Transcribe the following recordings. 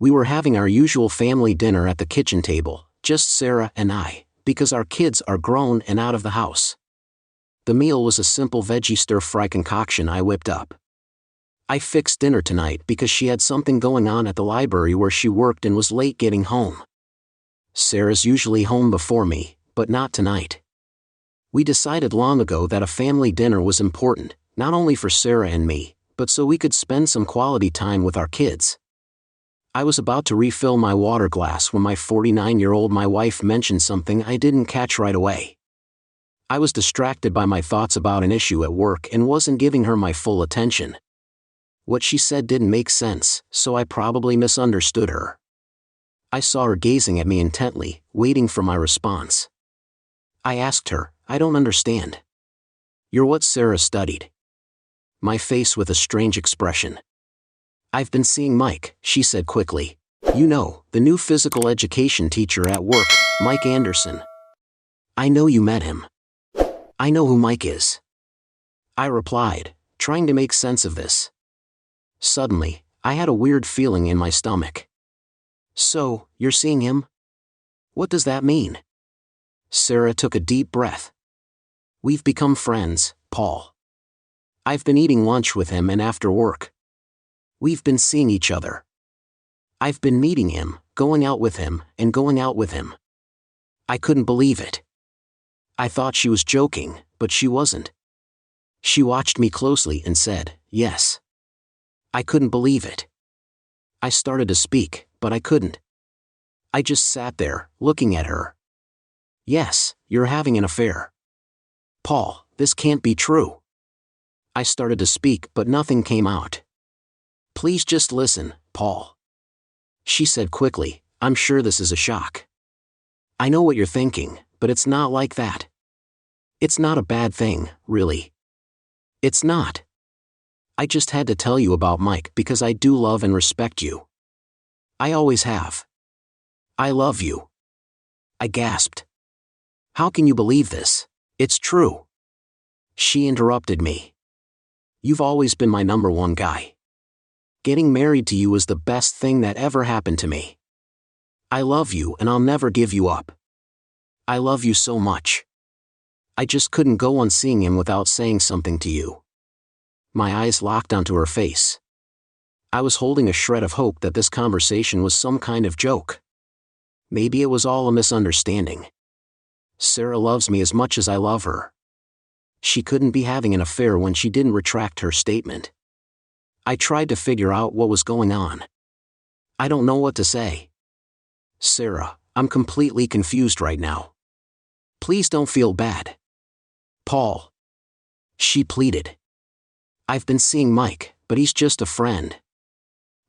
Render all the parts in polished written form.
We were having our usual family dinner at the kitchen table, just Sarah and I, because our kids are grown and out of the house. The meal was a simple veggie stir-fry concoction I whipped up. I fixed dinner tonight because she had something going on at the library where she worked and was late getting home. Sarah's usually home before me, but not tonight. We decided long ago that a family dinner was important, not only for Sarah and me, but so we could spend some quality time with our kids. I was about to refill my water glass when my 49-year-old wife mentioned something I didn't catch right away. I was distracted by my thoughts about an issue at work and wasn't giving her my full attention. What she said didn't make sense, so I probably misunderstood her. I saw her gazing at me intently, waiting for my response. I asked her, "I don't understand." "You're what Sarah studied." My face with a strange expression. "I've been seeing Mike," she said quickly. "You know, the new physical education teacher at work, Mike Anderson." "I know you met him." "I know who Mike is," I replied, trying to make sense of this. Suddenly, I had a weird feeling in my stomach. "So, you're seeing him? What does that mean?" Sarah took a deep breath. "We've become friends, Paul. I've been eating lunch with him and after work. We've been seeing each other. I've been meeting him, going out with him, and going out with him." I couldn't believe it. I thought she was joking, but she wasn't. She watched me closely and said, "Yes." I couldn't believe it. I started to speak, but I couldn't. I just sat there, looking at her. "Yes, you're having an affair." "Paul, this can't be true." I started to speak, but nothing came out. "Please just listen, Paul," she said quickly. "I'm sure this is a shock. I know what you're thinking, but it's not like that. It's not a bad thing, really. It's not. I just had to tell you about Mike because I do love and respect you. I always have. I love you." I gasped. "How can you believe this? It's true." She interrupted me. "You've always been my number one guy. Getting married to you is the best thing that ever happened to me. I love you and I'll never give you up. I love you so much." I just couldn't go on seeing him without saying something to you. My eyes locked onto her face. I was holding a shred of hope that this conversation was some kind of joke. Maybe it was all a misunderstanding. Sarah loves me as much as I love her. She couldn't be having an affair when she didn't retract her statement. I tried to figure out what was going on. I don't know what to say. "Sarah, I'm completely confused right now. Please don't feel bad." "Paul," she pleaded. "I've been seeing Mike, but he's just a friend.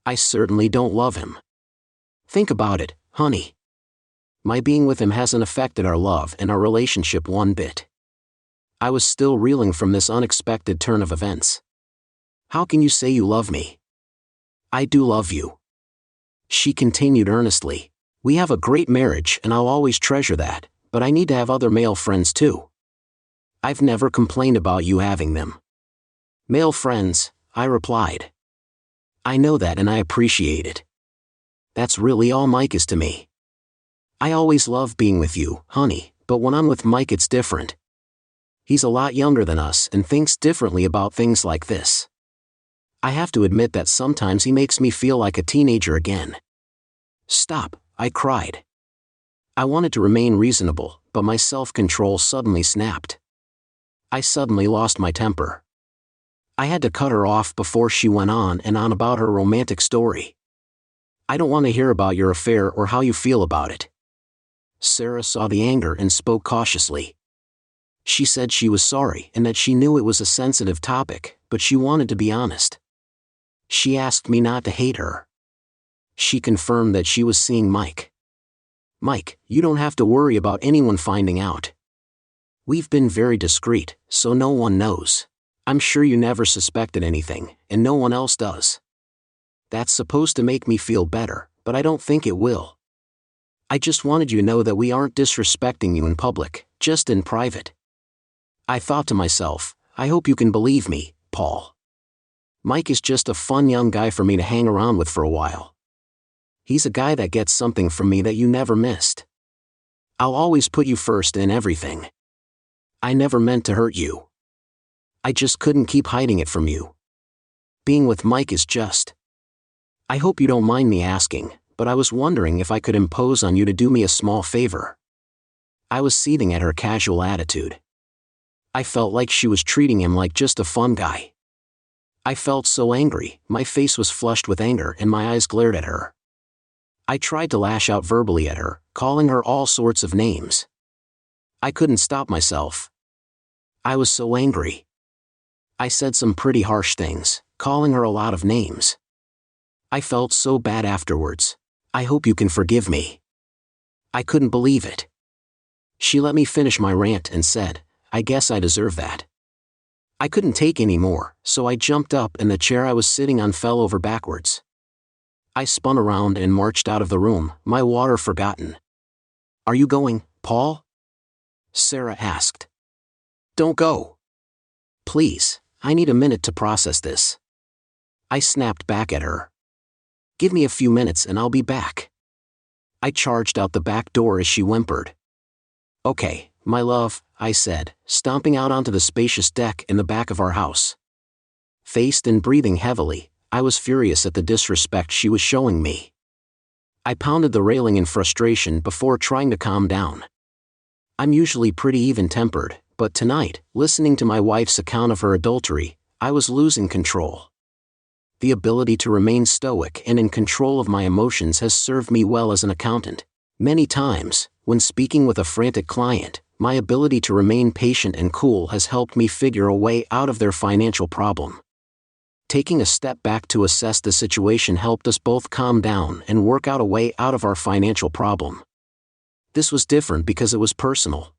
I certainly don't love him. Think about it, honey. My being with him hasn't affected our love and our relationship one bit." I was still reeling from this unexpected turn of events. "How can you say you love me?" "I do love you," she continued earnestly. "We have a great marriage and I'll always treasure that, but I need to have other male friends too. I've never complained about you having them." "Male friends," I replied. "I know that and I appreciate it. That's really all Mike is to me. I always love being with you, honey, but when I'm with Mike it's different. He's a lot younger than us and thinks differently about things like this. I have to admit that sometimes he makes me feel like a teenager again." "Stop," I cried. I wanted to remain reasonable, but my self-control suddenly snapped. I suddenly lost my temper. I had to cut her off before she went on and on about her romantic story. "I don't want to hear about your affair or how you feel about it." Sarah saw the anger and spoke cautiously. She said she was sorry and that she knew it was a sensitive topic, but she wanted to be honest. She asked me not to hate her. She confirmed that she was seeing Mike. "Mike, you don't have to worry about anyone finding out. We've been very discreet, so no one knows. I'm sure you never suspected anything, and no one else does. That's supposed to make me feel better, but I don't think it will. I just wanted you to know that we aren't disrespecting you in public, just in private." I thought to myself, I hope you can believe me, Paul. Mike is just a fun young guy for me to hang around with for a while. He's a guy that gets something from me that you never missed. I'll always put you first in everything. I never meant to hurt you. I just couldn't keep hiding it from you. Being with Mike is just. I hope you don't mind me asking, but I was wondering if I could impose on you to do me a small favor. I was seething at her casual attitude. I felt like she was treating him like just a fun guy. I felt so angry, my face was flushed with anger and my eyes glared at her. I tried to lash out verbally at her, calling her all sorts of names. I couldn't stop myself. I was so angry. I said some pretty harsh things, calling her a lot of names. I felt so bad afterwards. I hope you can forgive me. I couldn't believe it. She let me finish my rant and said, I guess I deserve that. I couldn't take any more, so I jumped up and the chair I was sitting on fell over backwards. I spun around and marched out of the room, my water forgotten. Are you going, Paul? Sarah asked. Don't go. Please, I need a minute to process this. I snapped back at her. Give me a few minutes and I'll be back. I charged out the back door as she whimpered. Okay, my love, I said, stomping out onto the spacious deck in the back of our house. Faced and breathing heavily, I was furious at the disrespect she was showing me. I pounded the railing in frustration before trying to calm down. I'm usually pretty even-tempered, but tonight, listening to my wife's account of her adultery, I was losing control. The ability to remain stoic and in control of my emotions has served me well as an accountant. Many times, when speaking with a frantic client, my ability to remain patient and cool has helped me figure a way out of their financial problem. Taking a step back to assess the situation helped us both calm down and work out a way out of our financial problem. This was different because it was personal.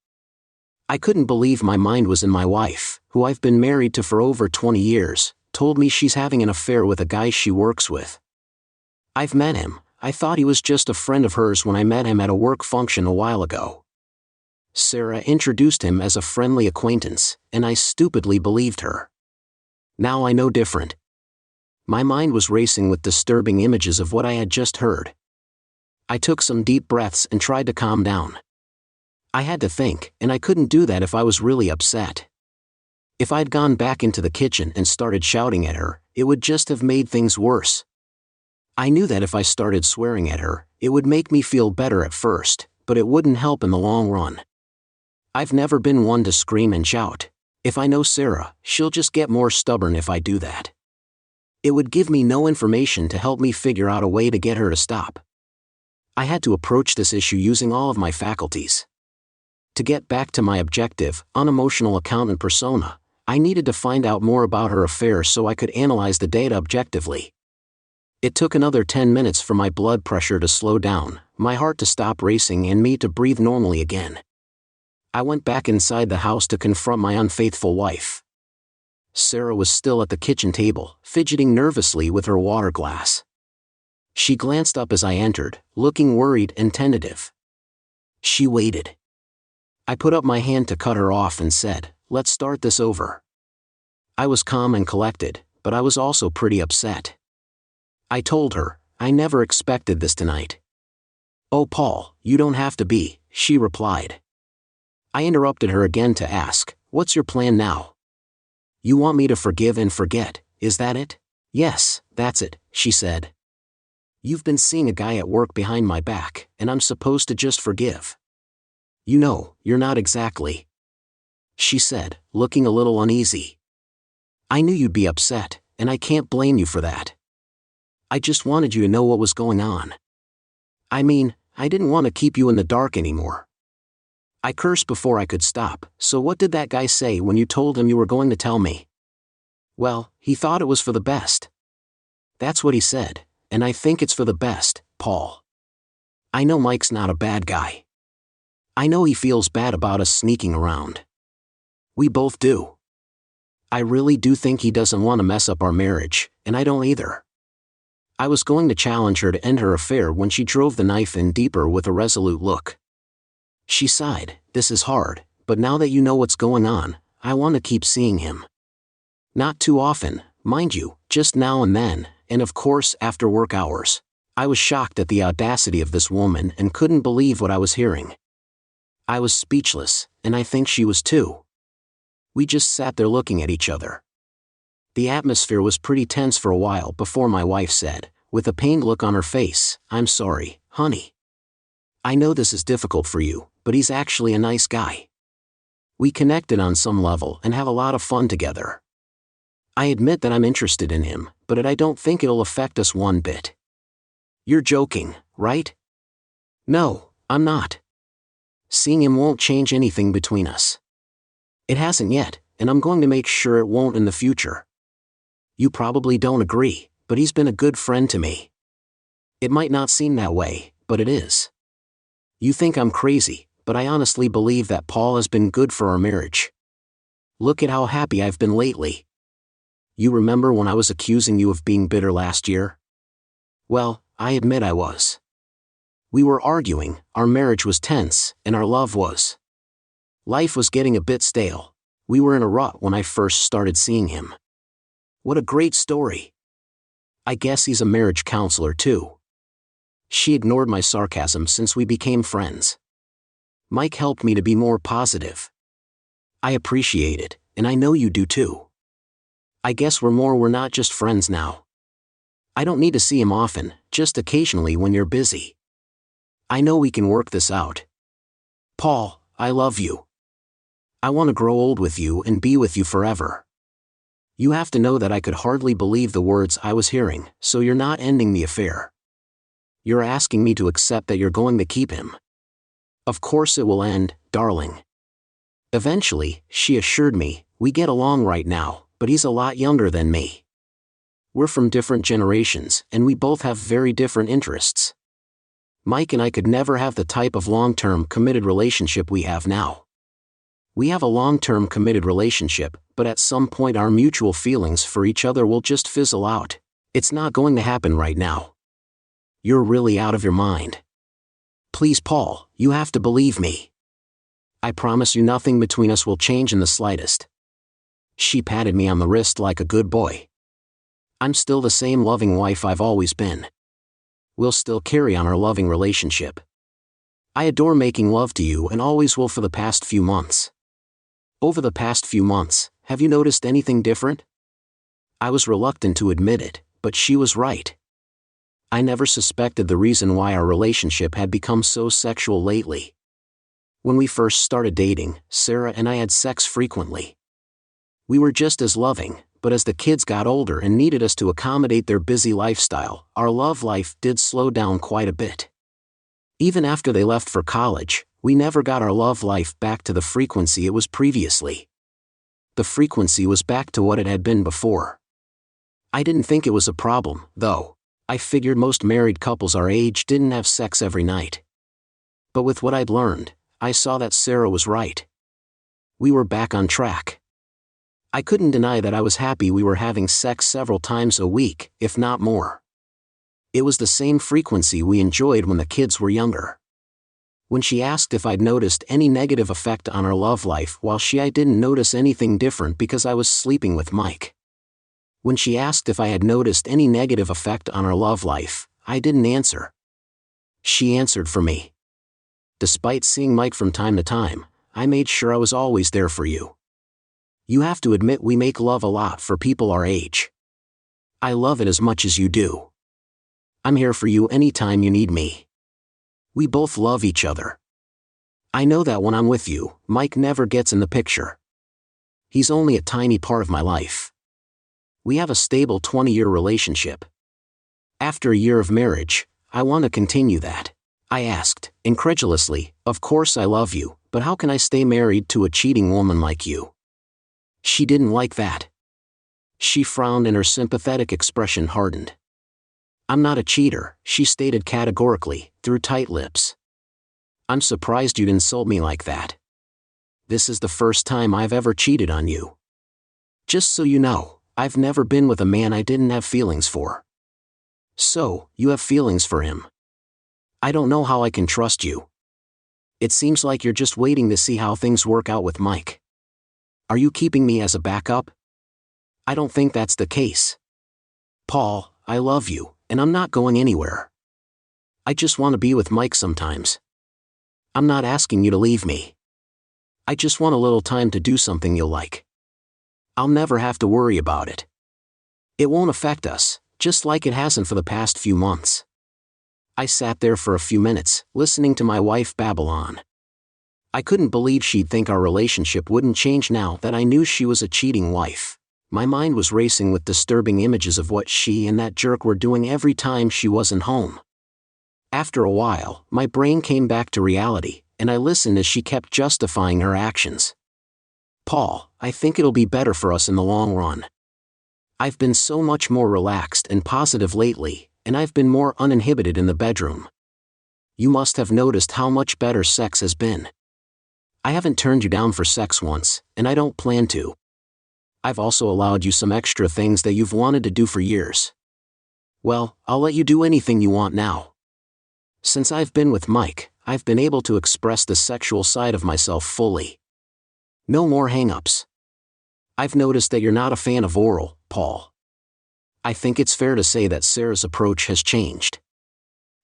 I couldn't believe my mind was in my wife, who I've been married to for over 20 years, told me she's having an affair with a guy she works with. I've met him. I thought he was just a friend of hers when I met him at a work function a while ago. Sarah introduced him as a friendly acquaintance, and I stupidly believed her. Now I know different. My mind was racing with disturbing images of what I had just heard. I took some deep breaths and tried to calm down. I had to think, and I couldn't do that if I was really upset. If I'd gone back into the kitchen and started shouting at her, it would just have made things worse. I knew that if I started swearing at her, it would make me feel better at first, but it wouldn't help in the long run. I've never been one to scream and shout. If I know Sarah, she'll just get more stubborn if I do that. It would give me no information to help me figure out a way to get her to stop. I had to approach this issue using all of my faculties. To get back to my objective, unemotional accountant persona, I needed to find out more about her affair so I could analyze the data objectively. It took another 10 minutes for my blood pressure to slow down, my heart to stop racing and me to breathe normally again. I went back inside the house to confront my unfaithful wife. Sarah was still at the kitchen table, fidgeting nervously with her water glass. She glanced up as I entered, looking worried and tentative. She waited. I put up my hand to cut her off and said, "Let's start this over." I was calm and collected, but I was also pretty upset. I told her, "I never expected this tonight." "Oh, Paul, you don't have to be," she replied. I interrupted her again to ask, "What's your plan now? You want me to forgive and forget, is that it?" "Yes, that's it," she said. "You've been seeing a guy at work behind my back, and I'm supposed to just forgive. You know, you're not exactly," she said, looking a little uneasy. "I knew you'd be upset, and I can't blame you for that. I just wanted you to know what was going on. I mean, I didn't want to keep you in the dark anymore." I cursed before I could stop. "So what did that guy say when you told him you were going to tell me?" "Well, he thought it was for the best." "That's what he said, and I think it's for the best, Paul. I know Mike's not a bad guy. I know he feels bad about us sneaking around. We both do. I really do think he doesn't want to mess up our marriage, and I don't either." I was going to challenge her to end her affair when she drove the knife in deeper with a resolute look. She sighed, "This is hard, but now that you know what's going on, I want to keep seeing him. Not too often, mind you, just now and then, and of course after work hours. I was shocked at the audacity of this woman and couldn't believe what I was hearing. I was speechless, and I think she was too. We just sat there looking at each other. The atmosphere was pretty tense for a while before my wife said, with a pained look on her face, "I'm sorry, honey. I know this is difficult for you, but he's actually a nice guy. We connected on some level and have a lot of fun together. I admit that I'm interested in him, but I don't think it'll affect us one bit." "You're joking, right?" "No, I'm not. Seeing him won't change anything between us. It hasn't yet, and I'm going to make sure it won't in the future. You probably don't agree, but he's been a good friend to me. It might not seem that way, but it is. You think I'm crazy, but I honestly believe that Paul has been good for our marriage. Look at how happy I've been lately. You remember when I was accusing you of being bitter last year? Well, I admit I was. We were arguing, our marriage was tense, and our love was. Life was getting a bit stale. We were in a rut when I first started seeing him. What a great story. I guess he's a marriage counselor too." She ignored my sarcasm since we became friends. "Mike helped me to be more positive." "I appreciate it, and I know you do too. I guess we're not just friends now. I don't need to see him often, just occasionally when you're busy. I know we can work this out. Paul, I love you. I want to grow old with you and be with you forever. You have to know that I could hardly believe the words I was hearing, so you're not ending the affair. You're asking me to accept that you're going to keep him. Of course it will end, darling. Eventually," she assured me, "we get along right now, but he's a lot younger than me. We're from different generations, and we both have very different interests. Mike and I could never have the type of long-term committed relationship we have now. We have a long-term committed relationship, but at some point our mutual feelings for each other will just fizzle out. It's not going to happen right now. You're really out of your mind. Please, Paul, you have to believe me. I promise you nothing between us will change in the slightest." She patted me on the wrist like a good boy. "I'm still the same loving wife I've always been. We'll still carry on our loving relationship. I adore making love to you and always will for the past few months. Over the past few months, have you noticed anything different?" I was reluctant to admit it, but she was right. I never suspected the reason why our relationship had become so sexual lately. When we first started dating, Sarah and I had sex frequently. We were just as loving, but as the kids got older and needed us to accommodate their busy lifestyle, our love life did slow down quite a bit. Even after they left for college, we never got our love life back to the frequency it was previously. The frequency was back to what it had been before. I didn't think it was a problem, though. I figured most married couples our age didn't have sex every night. But with what I'd learned, I saw that Sarah was right. We were back on track. I couldn't deny that I was happy we were having sex several times a week, if not more. It was the same frequency we enjoyed when the kids were younger. When she asked if I'd noticed any negative effect on our love life, I didn't notice anything different because I was sleeping with Mike. When she asked if I had noticed any negative effect on our love life, I didn't answer. She answered for me. Despite seeing Mike from time to time, I made sure I was always there for you. You have to admit we make love a lot for people our age. I love it as much as you do. I'm here for you anytime you need me. We both love each other. I know that when I'm with you, Mike never gets in the picture. He's only a tiny part of my life. We have a stable 20-year relationship. After a year of marriage, I want to continue that. I asked, incredulously, "Of course I love you, but how can I stay married to a cheating woman like you?" She didn't like that. She frowned and her sympathetic expression hardened. "I'm not a cheater," she stated categorically, through tight lips. "I'm surprised you'd insult me like that. This is the first time I've ever cheated on you. Just so you know, I've never been with a man I didn't have feelings for." "So, you have feelings for him. I don't know how I can trust you. It seems like you're just waiting to see how things work out with Mike. Are you keeping me as a backup?" "I don't think that's the case. Paul, I love you, and I'm not going anywhere. I just want to be with Mike sometimes. I'm not asking you to leave me. I just want a little time to do something you'll like. I'll never have to worry about it. It won't affect us, just like it hasn't for the past few months. I sat there for a few minutes, listening to my wife babble on. I couldn't believe she'd think our relationship wouldn't change now that I knew she was a cheating wife. My mind was racing with disturbing images of what she and that jerk were doing every time she wasn't home. After a while, my brain came back to reality, and I listened as she kept justifying her actions. Paul, I think it'll be better for us in the long run. I've been so much more relaxed and positive lately, and I've been more uninhibited in the bedroom. You must have noticed how much better sex has been. I haven't turned you down for sex once, and I don't plan to. I've also allowed you some extra things that you've wanted to do for years. Well, I'll let you do anything you want now. Since I've been with Mike, I've been able to express the sexual side of myself fully. No more hang-ups. I've noticed that you're not a fan of oral, Paul. I think it's fair to say that Sarah's approach has changed.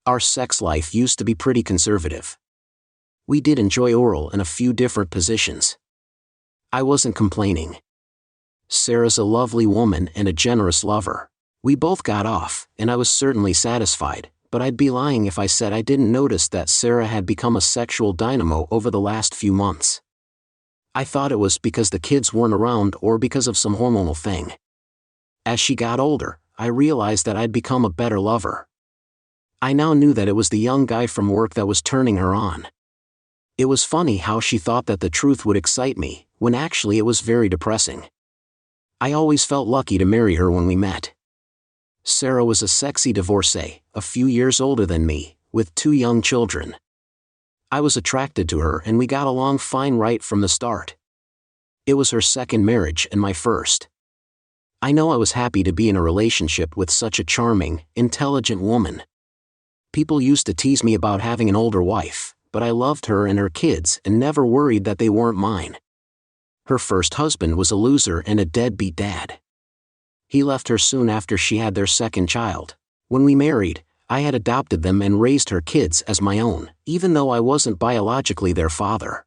Our sex life used to be pretty conservative. We did enjoy oral in a few different positions. I wasn't complaining. Sarah's a lovely woman and a generous lover. We both got off, and I was certainly satisfied, but I'd be lying if I said I didn't notice that Sarah had become a sexual dynamo over the last few months. I thought it was because the kids weren't around or because of some hormonal thing. As she got older, I realized that I'd become a better lover. I now knew that it was the young guy from work that was turning her on. It was funny how she thought that the truth would excite me, when actually it was very depressing. I always felt lucky to marry her when we met. Sarah was a sexy divorcee, a few years older than me, with 2 young children. I was attracted to her and we got along fine right from the start. It was her second marriage and my first. I know I was happy to be in a relationship with such a charming, intelligent woman. People used to tease me about having an older wife, but I loved her and her kids and never worried that they weren't mine. Her first husband was a loser and a deadbeat dad. He left her soon after she had their second child. When we married, I had adopted them and raised her kids as my own, even though I wasn't biologically their father.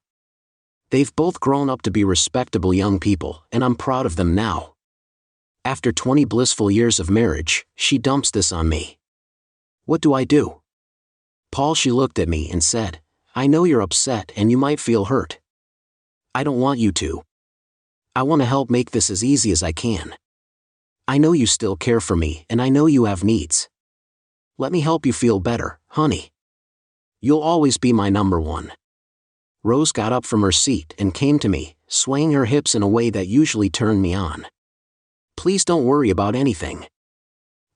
They've both grown up to be respectable young people, and I'm proud of them now. After 20 blissful years of marriage, she dumps this on me. What do I do? Paul, she looked at me and said, I know you're upset and you might feel hurt. I don't want you to. I want to help make this as easy as I can. I know you still care for me and I know you have needs. Let me help you feel better, honey. You'll always be my number one. Rose got up from her seat and came to me, swaying her hips in a way that usually turned me on. Please don't worry about anything.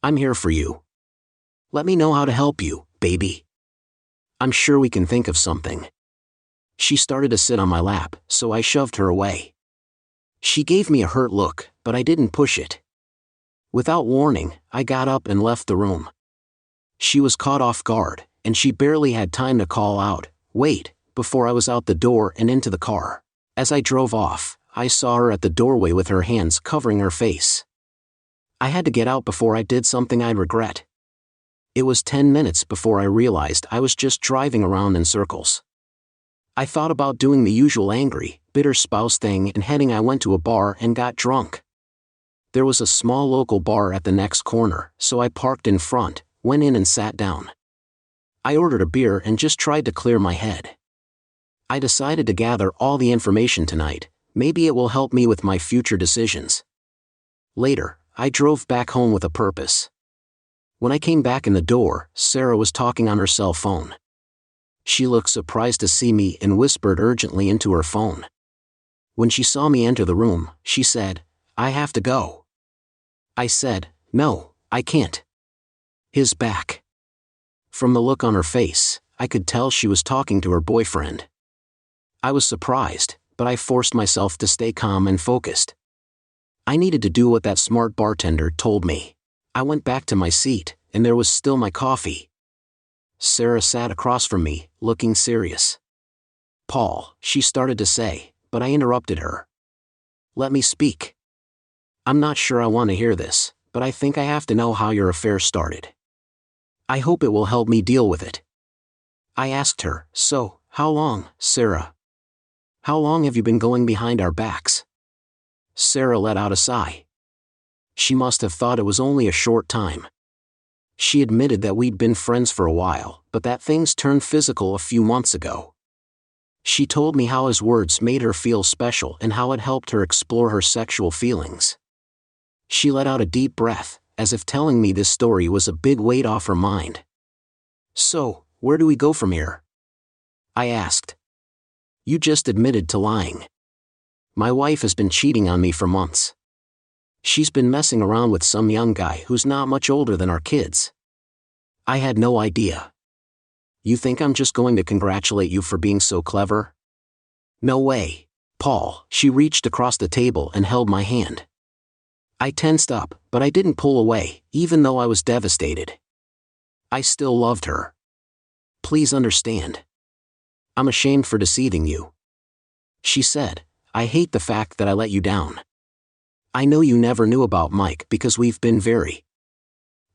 I'm here for you. Let me know how to help you, baby. I'm sure we can think of something. She started to sit on my lap, so I shoved her away. She gave me a hurt look, but I didn't push it. Without warning, I got up and left the room. She was caught off guard, and she barely had time to call out, "Wait," before I was out the door and into the car. As I drove off, I saw her at the doorway with her hands covering her face. I had to get out before I did something I'd regret. It was 10 minutes before I realized I was just driving around in circles. I thought about doing the usual angry, bitter spouse thing and I went to a bar and got drunk. There was a small local bar at the next corner, so I parked in front, went in and sat down. I ordered a beer and just tried to clear my head. I decided to gather all the information tonight, maybe it will help me with my future decisions. Later, I drove back home with a purpose. When I came back in the door, Sarah was talking on her cell phone. She looked surprised to see me and whispered urgently into her phone. When she saw me enter the room, she said, "I have to go." I said, "No, I can't." His back. From the look on her face, I could tell she was talking to her boyfriend. I was surprised, but I forced myself to stay calm and focused. I needed to do what that smart bartender told me. I went back to my seat, and there was still my coffee. Sarah sat across from me, looking serious. "Paul," she started to say, but I interrupted her. "Let me speak. I'm not sure I want to hear this, but I think I have to know how your affair started." I hope it will help me deal with it. I asked her, so, how long, Sarah? How long have you been going behind our backs? Sarah let out a sigh. She must have thought it was only a short time. She admitted that we'd been friends for a while, but that things turned physical a few months ago. She told me how his words made her feel special and how it helped her explore her sexual feelings. She let out a deep breath, as if telling me this story was a big weight off her mind. So, where do we go from here? I asked. You just admitted to lying. My wife has been cheating on me for months. She's been messing around with some young guy who's not much older than our kids. I had no idea. You think I'm just going to congratulate you for being so clever? No way, Paul. She reached across the table and held my hand. I tensed up, but I didn't pull away, even though I was devastated. I still loved her. Please understand. I'm ashamed for deceiving you. She said, I hate the fact that I let you down. I know you never knew about Mike because we've been very.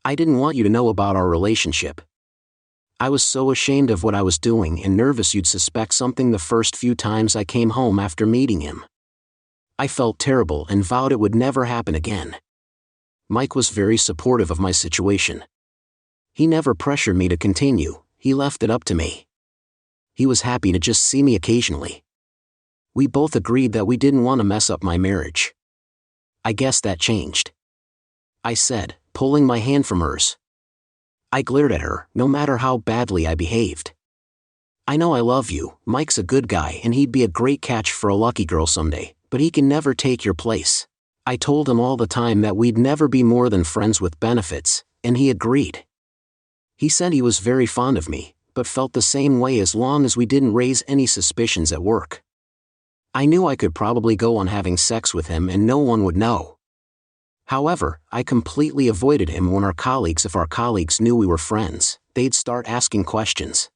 I didn't want you to know about our relationship. I was so ashamed of what I was doing and nervous you'd suspect something the first few times I came home after meeting him. I felt terrible and vowed it would never happen again. Mike was very supportive of my situation. He never pressured me to continue, he left it up to me. He was happy to just see me occasionally. We both agreed that we didn't want to mess up my marriage. I guess that changed. I said, pulling my hand from hers. I glared at her, no matter how badly I behaved. I know I love you, Mike's a good guy and he'd be a great catch for a lucky girl someday, but he can never take your place. I told him all the time that we'd never be more than friends with benefits, and he agreed. He said he was very fond of me, but felt the same way as long as we didn't raise any suspicions at work. I knew I could probably go on having sex with him and no one would know. However, I completely avoided him when if our colleagues knew we were friends, they'd start asking questions.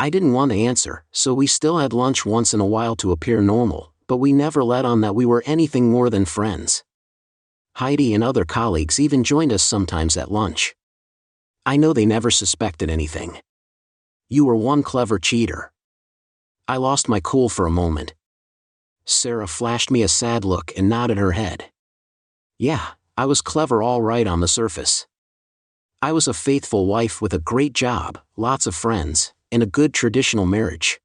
I didn't want to answer, so we still had lunch once in a while to appear normal, but we never let on that we were anything more than friends. Heidi and other colleagues even joined us sometimes at lunch. I know they never suspected anything. You were one clever cheater. I lost my cool for a moment. Sarah flashed me a sad look and nodded her head. Yeah, I was clever all right on the surface. I was a faithful wife with a great job, lots of friends, and a good traditional marriage.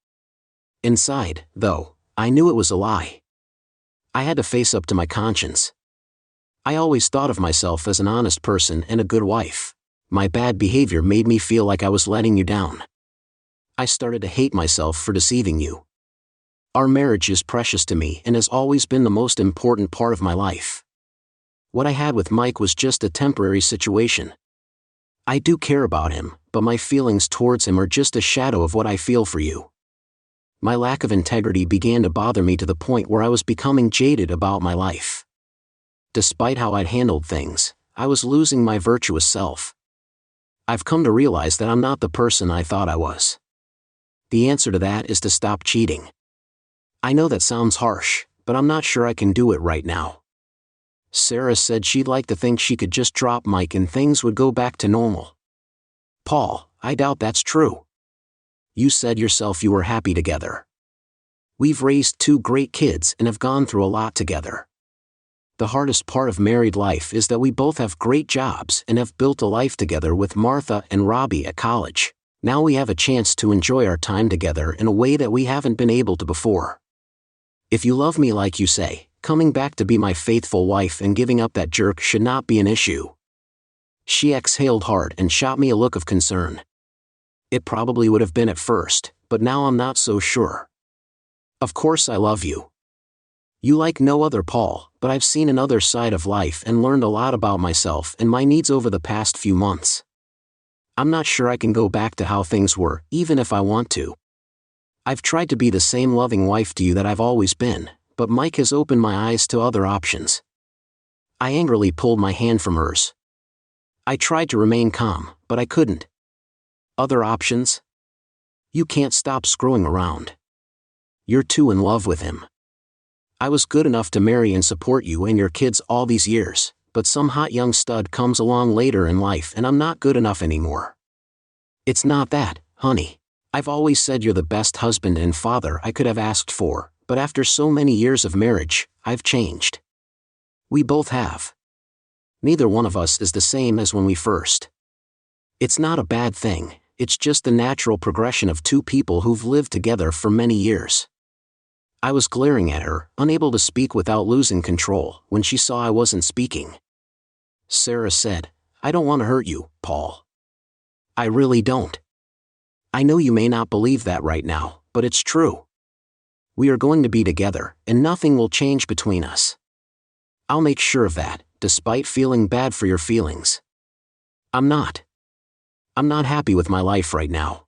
Inside, though, I knew it was a lie. I had to face up to my conscience. I always thought of myself as an honest person and a good wife. My bad behavior made me feel like I was letting you down. I started to hate myself for deceiving you. Our marriage is precious to me and has always been the most important part of my life. What I had with Mike was just a temporary situation. I do care about him, but my feelings towards him are just a shadow of what I feel for you. My lack of integrity began to bother me to the point where I was becoming jaded about my life. Despite how I'd handled things, I was losing my virtuous self. I've come to realize that I'm not the person I thought I was. The answer to that is to stop cheating. I know that sounds harsh, but I'm not sure I can do it right now. Sarah said she'd like to think she could just drop Mike and things would go back to normal. Paul, I doubt that's true. You said yourself you were happy together. We've raised 2 great kids and have gone through a lot together. The hardest part of married life is that we both have great jobs and have built a life together with Martha and Robbie at college. Now we have a chance to enjoy our time together in a way that we haven't been able to before. If you love me like you say, coming back to be my faithful wife and giving up that jerk should not be an issue. She exhaled hard and shot me a look of concern. It probably would have been at first, but now I'm not so sure. Of course I love you. You like no other Paul, but I've seen another side of life and learned a lot about myself and my needs over the past few months. I'm not sure I can go back to how things were, even if I want to. I've tried to be the same loving wife to you that I've always been, but Mike has opened my eyes to other options. I angrily pulled my hand from hers. I tried to remain calm, but I couldn't. Other options? You can't stop screwing around. You're too in love with him. I was good enough to marry and support you and your kids all these years, but some hot young stud comes along later in life and I'm not good enough anymore. It's not that, honey. I've always said you're the best husband and father I could have asked for, but after so many years of marriage, I've changed. We both have. Neither one of us is the same as when we first. It's not a bad thing, it's just the natural progression of two people who've lived together for many years. I was glaring at her, unable to speak without losing control, when she saw I wasn't speaking. Sarah said, "I don't want to hurt you, Paul. I really don't. I know you may not believe that right now, but it's true. We are going to be together, and nothing will change between us. I'll make sure of that, despite feeling bad for your feelings. I'm not happy with my life right now.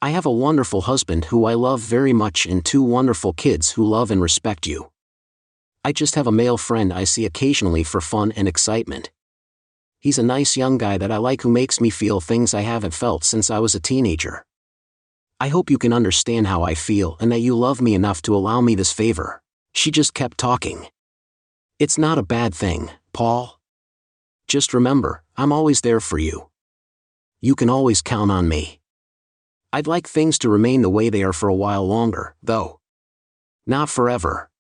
I have a wonderful husband who I love very much and two wonderful kids who love and respect you. I just have a male friend I see occasionally for fun and excitement. He's a nice young guy that I like who makes me feel things I haven't felt since I was a teenager. I hope you can understand how I feel and that you love me enough to allow me this favor." She just kept talking. "It's not a bad thing, Paul. Just remember, I'm always there for you. You can always count on me. I'd like things to remain the way they are for a while longer, though. Not forever.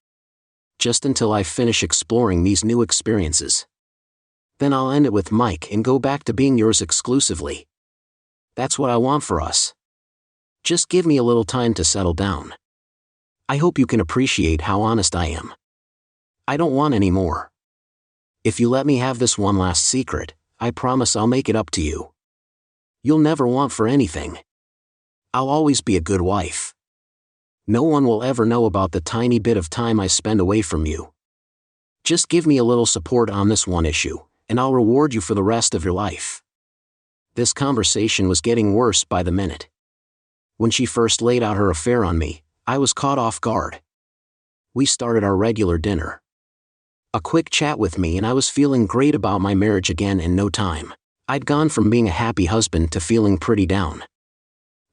Just until I finish exploring these new experiences. Then I'll end it with Mike and go back to being yours exclusively. That's what I want for us. Just give me a little time to settle down. I hope you can appreciate how honest I am. I don't want any more. If you let me have this one last secret, I promise I'll make it up to you. You'll never want for anything. I'll always be a good wife. No one will ever know about the tiny bit of time I spend away from you. Just give me a little support on this one issue, and I'll reward you for the rest of your life." This conversation was getting worse by the minute. When she first laid out her affair on me, I was caught off guard. We started our regular dinner. A quick chat with me and I was feeling great about my marriage again in no time. I'd gone from being a happy husband to feeling pretty down.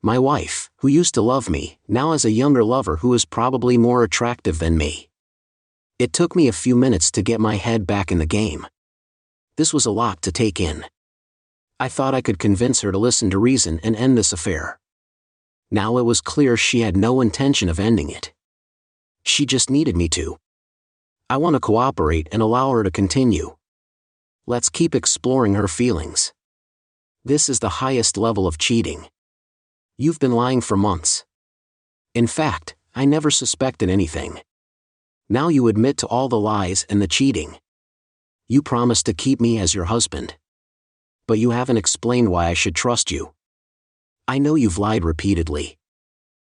My wife, who used to love me, now has a younger lover who is probably more attractive than me. It took me a few minutes to get my head back in the game. This was a lot to take in. I thought I could convince her to listen to reason and end this affair. Now it was clear she had no intention of ending it. She just needed me to. I want to cooperate and allow her to continue. Let's keep exploring her feelings. This is the highest level of cheating. You've been lying for months. In fact, I never suspected anything. Now you admit to all the lies and the cheating. You promised to keep me as your husband. But you haven't explained why I should trust you. I know you've lied repeatedly.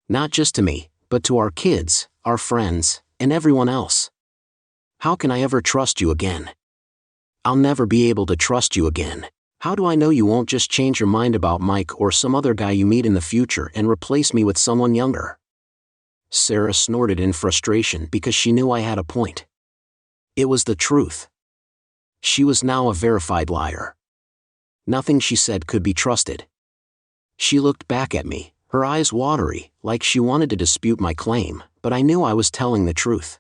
Not just to me, but to our kids, our friends, and everyone else. How can I ever trust you again? I'll never be able to trust you again. How do I know you won't just change your mind about Mike or some other guy you meet in the future and replace me with someone younger?" Sarah snorted in frustration because she knew I had a point. It was the truth. She was now a verified liar. Nothing she said could be trusted. She looked back at me, her eyes watery, like she wanted to dispute my claim, but I knew I was telling the truth.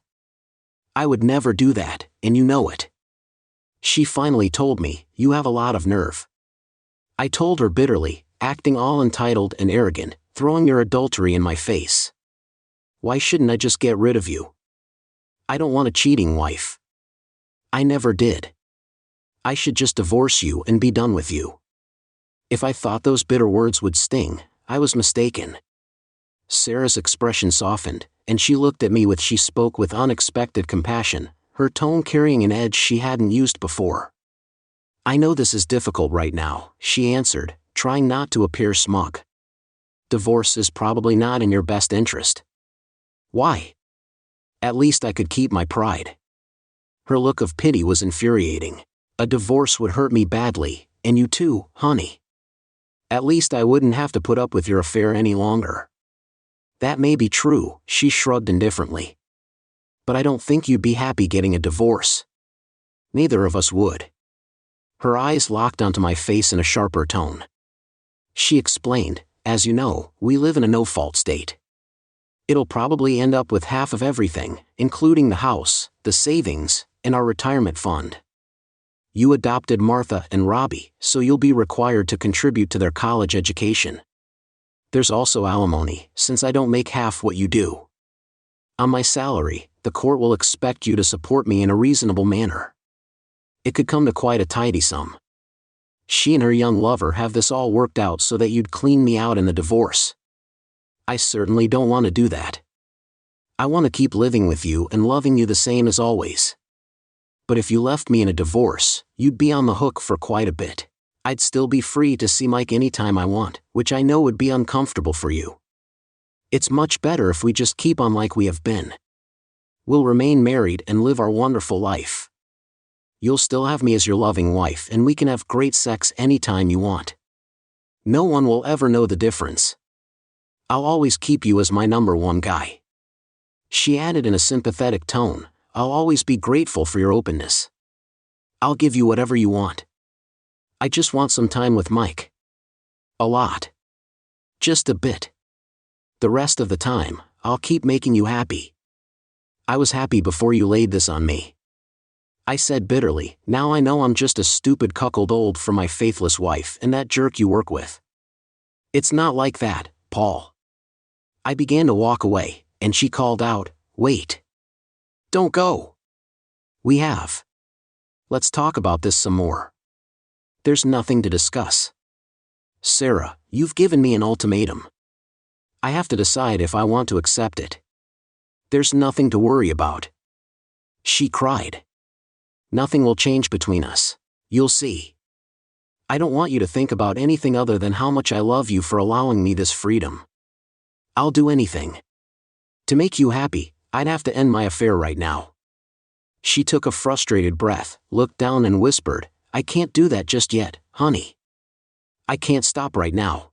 I would never do that, and you know it. She finally told me, "You have a lot of nerve." I told her bitterly, acting all entitled and arrogant, throwing your adultery in my face. "Why shouldn't I just get rid of you? I don't want a cheating wife. I never did. I should just divorce you and be done with you." If I thought those bitter words would sting, I was mistaken. Sarah's expression softened, and she looked at me she spoke with unexpected compassion, her tone carrying an edge she hadn't used before. "I know this is difficult right now," she answered, trying not to appear smug. "Divorce is probably not in your best interest." "Why?" "At least I could keep my pride." Her look of pity was infuriating. "A divorce would hurt me badly, and you too, honey. At least I wouldn't have to put up with your affair any longer." "That may be true," she shrugged indifferently. "But I don't think you'd be happy getting a divorce. Neither of us would." Her eyes locked onto my face in a sharper tone. She explained, "As you know, we live in a no-fault state. It'll probably end up with half of everything, including the house, the savings, and our retirement fund. You adopted Martha and Robbie, so you'll be required to contribute to their college education. There's also alimony, since I don't make half what you do. On my salary, the court will expect you to support me in a reasonable manner. It could come to quite a tidy sum. She and her young lover have this all worked out so that you'd clean me out in the divorce. I certainly don't want to do that. I want to keep living with you and loving you the same as always. But if you left me in a divorce, you'd be on the hook for quite a bit. I'd still be free to see Mike anytime I want, which I know would be uncomfortable for you. It's much better if we just keep on like we have been. We'll remain married and live our wonderful life. You'll still have me as your loving wife and we can have great sex anytime you want. No one will ever know the difference. I'll always keep you as my number one guy. She added in a sympathetic tone, I'll always be grateful for your openness. I'll give you whatever you want. I just want some time with Mike. A lot. Just a bit. The rest of the time, I'll keep making you happy. I was happy before you laid this on me. I said bitterly, now I know I'm just a stupid cuckold old for my faithless wife and that jerk you work with. It's not like that, Paul. I began to walk away, and she called out, wait. Don't go. We have. Let's talk about this some more. There's nothing to discuss. Sarah, you've given me an ultimatum. I have to decide if I want to accept it. There's nothing to worry about. She cried. Nothing will change between us. You'll see. I don't want you to think about anything other than how much I love you for allowing me this freedom. I'll do anything. To make you happy, I'd have to end my affair right now. She took a frustrated breath, looked down and whispered, I can't do that just yet, honey. I can't stop right now.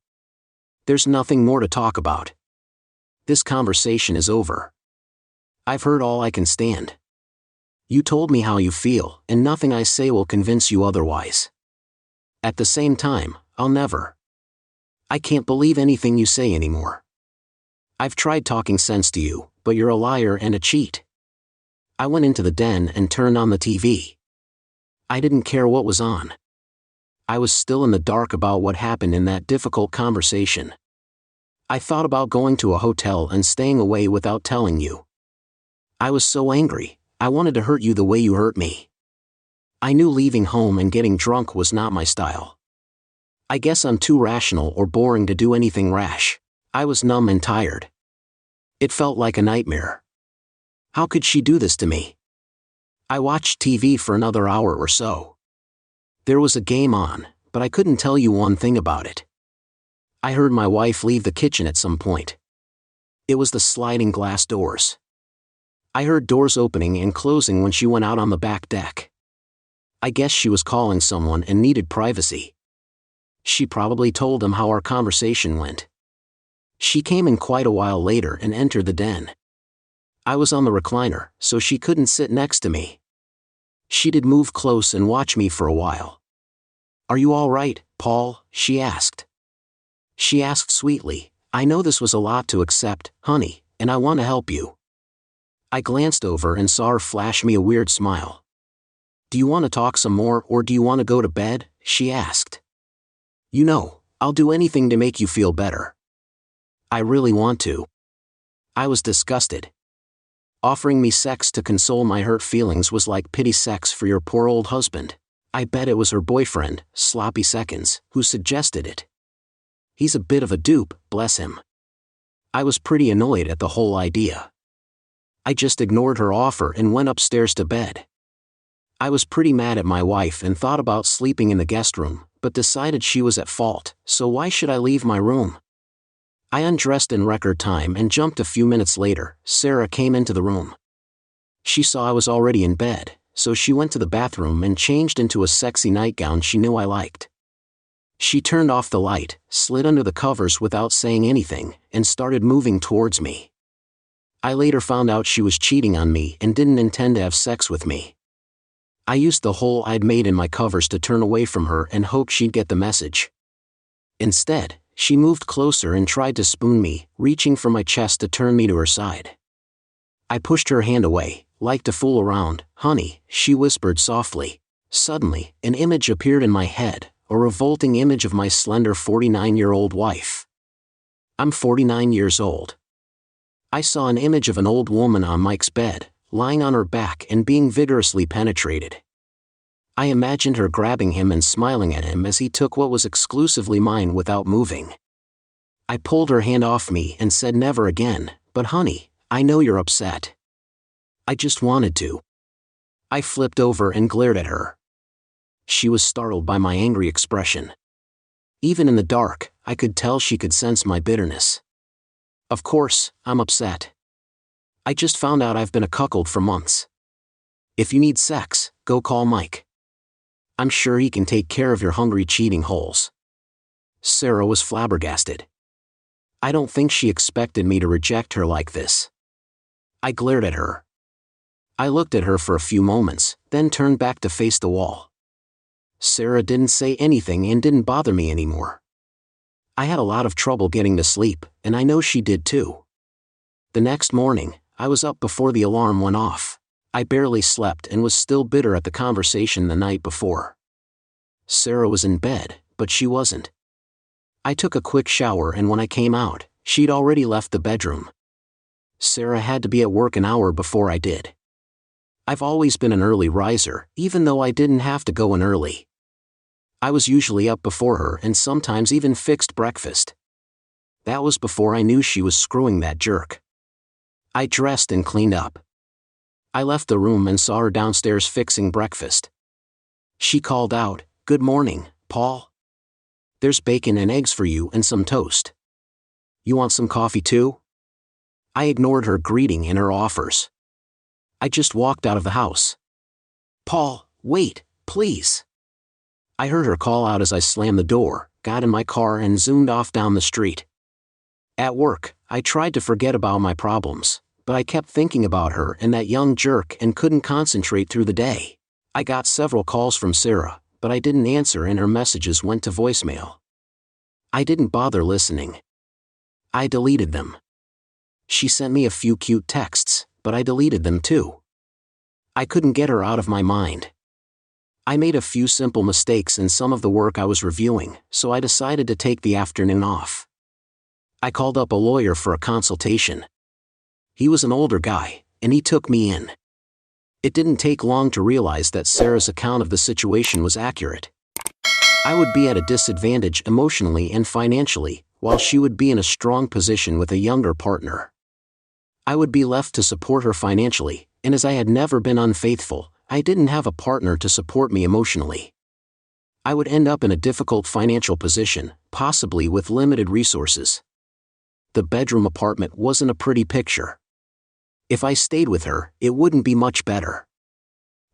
There's nothing more to talk about. This conversation is over. I've heard all I can stand. You told me how you feel, and nothing I say will convince you otherwise. At the same time, I'll never. I can't believe anything you say anymore. I've tried talking sense to you, but you're a liar and a cheat. I went into the den and turned on the TV. I didn't care what was on. I was still in the dark about what happened in that difficult conversation. I thought about going to a hotel and staying away without telling you. I was so angry. I wanted to hurt you the way you hurt me. I knew leaving home and getting drunk was not my style. I guess I'm too rational or boring to do anything rash. I was numb and tired. It felt like a nightmare. How could she do this to me? I watched TV for another hour or so. There was a game on, but I couldn't tell you one thing about it. I heard my wife leave the kitchen at some point. It was the sliding glass doors. I heard doors opening and closing when she went out on the back deck. I guess she was calling someone and needed privacy. She probably told him how our conversation went. She came in quite a while later and entered the den. I was on the recliner, so she couldn't sit next to me. She did move close and watch me for a while. Are you all right, Paul? She asked. She asked sweetly, I know this was a lot to accept, honey, and I want to help you. I glanced over and saw her flash me a weird smile. Do you want to talk some more or do you want to go to bed? She asked. You know, I'll do anything to make you feel better. I really want to. I was disgusted. Offering me sex to console my hurt feelings was like pity sex for your poor old husband. I bet it was her boyfriend, Sloppy Seconds, who suggested it. He's a bit of a dupe, bless him. I was pretty annoyed at the whole idea. I just ignored her offer and went upstairs to bed. I was pretty mad at my wife and thought about sleeping in the guest room, but decided she was at fault, so why should I leave my room? I undressed in record time and jumped a few minutes later. Sarah came into the room. She saw I was already in bed, so she went to the bathroom and changed into a sexy nightgown she knew I liked. She turned off the light, slid under the covers without saying anything, and started moving towards me. I later found out she was cheating on me and didn't intend to have sex with me. I used the hole I'd made in my covers to turn away from her and hoped she'd get the message. Instead, she moved closer and tried to spoon me, reaching for my chest to turn me to her side. I pushed her hand away, like to fool around. Honey, she whispered softly. Suddenly, an image appeared in my head, a revolting image of my slender 49-year-old wife. I'm 49 years old. I saw an image of an old woman on Mike's bed, lying on her back and being vigorously penetrated. I imagined her grabbing him and smiling at him as he took what was exclusively mine without moving. I pulled her hand off me and said never again, but honey, I know you're upset. I just wanted to. I flipped over and glared at her. She was startled by my angry expression. Even in the dark, I could tell she could sense my bitterness. Of course, I'm upset. I just found out I've been a cuckold for months. If you need sex, go call Mike. I'm sure he can take care of your hungry cheating holes. Sarah was flabbergasted. I don't think she expected me to reject her like this. I glared at her. I looked at her for a few moments, then turned back to face the wall. Sarah didn't say anything and didn't bother me anymore. I had a lot of trouble getting to sleep, and I know she did too. The next morning, I was up before the alarm went off. I barely slept and was still bitter at the conversation the night before. Sarah was in bed, but she wasn't. I took a quick shower and when I came out, she'd already left the bedroom. Sarah had to be at work an hour before I did. I've always been an early riser, even though I didn't have to go in early. I was usually up before her and sometimes even fixed breakfast. That was before I knew she was screwing that jerk. I dressed and cleaned up. I left the room and saw her downstairs fixing breakfast. She called out, "Good morning, Paul. There's bacon and eggs for you and some toast. You want some coffee too?" I ignored her greeting and her offers. I just walked out of the house. "Paul, wait, please." I heard her call out as I slammed the door, got in my car and zoomed off down the street. At work, I tried to forget about my problems, but I kept thinking about her and that young jerk and couldn't concentrate through the day. I got several calls from Sarah, but I didn't answer and her messages went to voicemail. I didn't bother listening. I deleted them. She sent me a few cute texts, but I deleted them too. I couldn't get her out of my mind. I made a few simple mistakes in some of the work I was reviewing, so I decided to take the afternoon off. I called up a lawyer for a consultation. He was an older guy, and he took me in. It didn't take long to realize that Sarah's account of the situation was accurate. I would be at a disadvantage emotionally and financially, while she would be in a strong position with a younger partner. I would be left to support her financially, and as I had never been unfaithful, I didn't have a partner to support me emotionally. I would end up in a difficult financial position, possibly with limited resources. The bedroom apartment wasn't a pretty picture. If I stayed with her, it wouldn't be much better.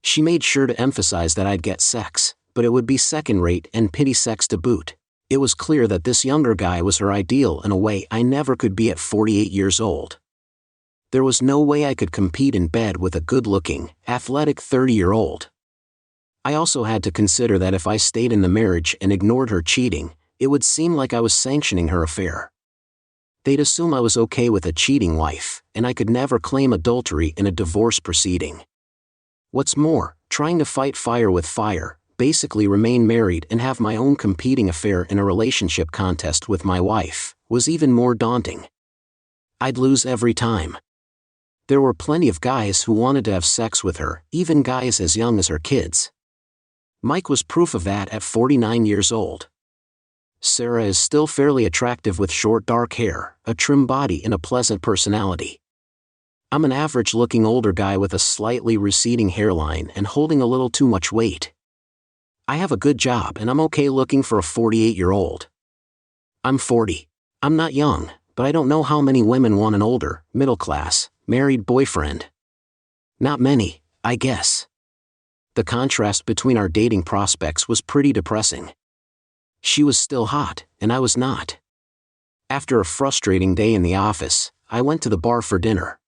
She made sure to emphasize that I'd get sex, but it would be second-rate and pity sex to boot. It was clear that this younger guy was her ideal in a way I never could be at 48 years old. There was no way I could compete in bed with a good-looking, athletic 30-year-old. I also had to consider that if I stayed in the marriage and ignored her cheating, it would seem like I was sanctioning her affair. They'd assume I was okay with a cheating wife, and I could never claim adultery in a divorce proceeding. What's more, trying to fight fire with fire, basically remain married and have my own competing affair in a relationship contest with my wife, was even more daunting. I'd lose every time. There were plenty of guys who wanted to have sex with her, even guys as young as her kids. Mike was proof of that at 49 years old. Sarah is still fairly attractive with short dark hair, a trim body and a pleasant personality. I'm an average-looking older guy with a slightly receding hairline and holding a little too much weight. I have a good job and I'm okay looking for a 48-year-old. I'm 40. I'm not young, but I don't know how many women want an older, middle-class, married boyfriend. Not many, I guess. The contrast between our dating prospects was pretty depressing. She was still hot, and I was not. After a frustrating day in the office, I went to the bar for dinner.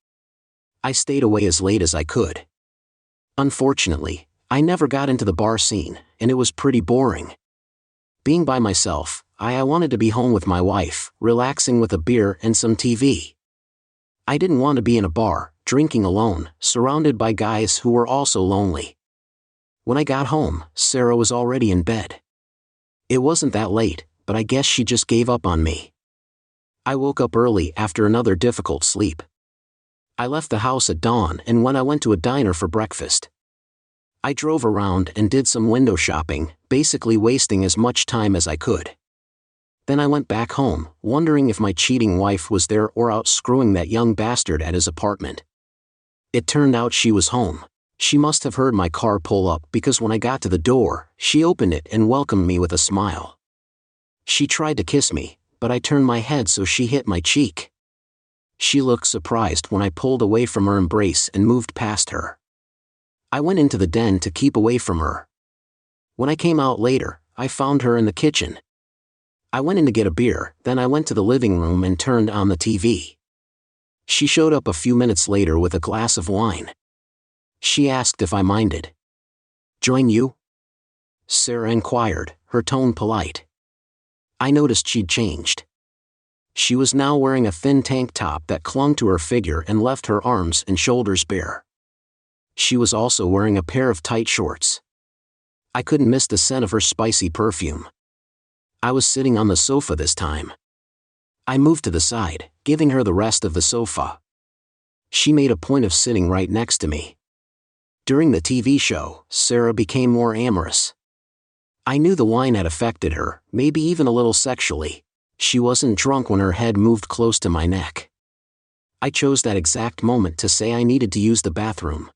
I stayed away as late as I could. Unfortunately, I never got into the bar scene, and it was pretty boring. Being by myself, I wanted to be home with my wife, relaxing with a beer and some TV. I didn't want to be in a bar, drinking alone, surrounded by guys who were also lonely. When I got home, Sarah was already in bed. It wasn't that late, but I guess she just gave up on me. I woke up early after another difficult sleep. I left the house at dawn and I went to a diner for breakfast. I drove around and did some window shopping, basically wasting as much time as I could. Then I went back home, wondering if my cheating wife was there or out screwing that young bastard at his apartment. It turned out she was home. She must have heard my car pull up because when I got to the door, she opened it and welcomed me with a smile. She tried to kiss me, but I turned my head so she hit my cheek. She looked surprised when I pulled away from her embrace and moved past her. I went into the den to keep away from her. When I came out later, I found her in the kitchen. I went in to get a beer, then I went to the living room and turned on the TV. She showed up a few minutes later with a glass of wine. She asked if I minded. "Join you?" Sarah inquired, her tone polite. I noticed she'd changed. She was now wearing a thin tank top that clung to her figure and left her arms and shoulders bare. She was also wearing a pair of tight shorts. I couldn't miss the scent of her spicy perfume. I was sitting on the sofa this time. I moved to the side, giving her the rest of the sofa. She made a point of sitting right next to me. During the TV show, Sarah became more amorous. I knew the wine had affected her, maybe even a little sexually. She wasn't drunk when her head moved close to my neck. I chose that exact moment to say I needed to use the bathroom.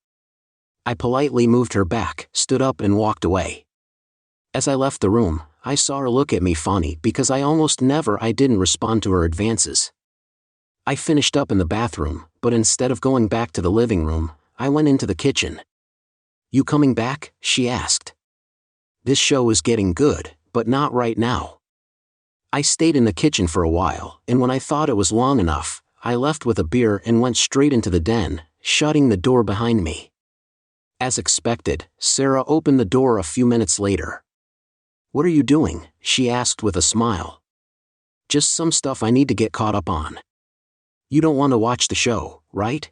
I politely moved her back, stood up and walked away. As I left the room, I saw her look at me funny because I didn't respond to her advances. I finished up in the bathroom, but instead of going back to the living room, I went into the kitchen. "You coming back?" she asked. "This show is getting good, but not right now." I stayed in the kitchen for a while, and when I thought it was long enough, I left with a beer and went straight into the den, shutting the door behind me. As expected, Sarah opened the door a few minutes later. "What are you doing?" she asked with a smile. "Just some stuff I need to get caught up on." "You don't want to watch the show, right?"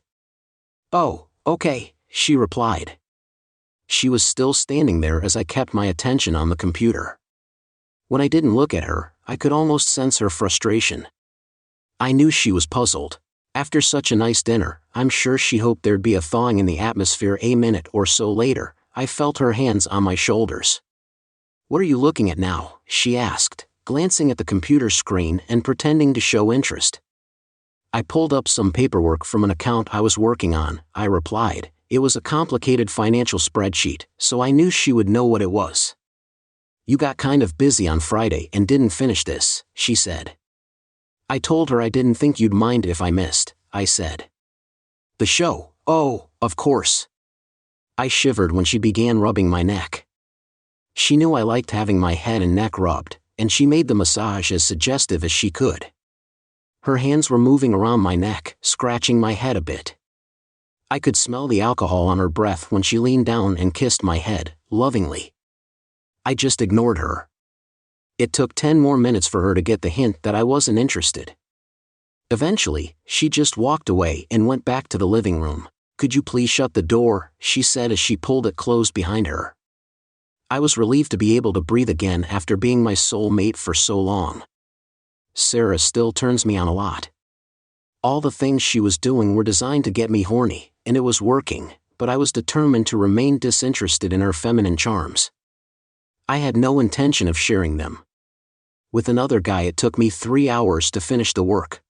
"Oh, okay," she replied. She was still standing there as I kept my attention on the computer. When I didn't look at her, I could almost sense her frustration. I knew she was puzzled. After such a nice dinner, I'm sure she hoped there'd be a thawing in the atmosphere a minute or so later. I felt her hands on my shoulders. "What are you looking at now?" she asked, glancing at the computer screen and pretending to show interest. "I pulled up some paperwork from an account I was working on," I replied. It was a complicated financial spreadsheet, so I knew she would know what it was. "You got kind of busy on Friday and didn't finish this," she said. I told her I didn't think you'd mind if I missed, I said. "The show? Oh, of course." I shivered when she began rubbing my neck. She knew I liked having my head and neck rubbed, and she made the massage as suggestive as she could. Her hands were moving around my neck, scratching my head a bit. I could smell the alcohol on her breath when she leaned down and kissed my head, lovingly. I just ignored her. It took 10 more minutes for her to get the hint that I wasn't interested. Eventually, she just walked away and went back to the living room. "Could you please shut the door?" she said as she pulled it closed behind her. I was relieved to be able to breathe again after being my soul mate for so long. Sarah still turns me on a lot. All the things she was doing were designed to get me horny, and it was working, but I was determined to remain disinterested in her feminine charms. I had no intention of sharing them. With another guy it took me 3 hours to finish the work.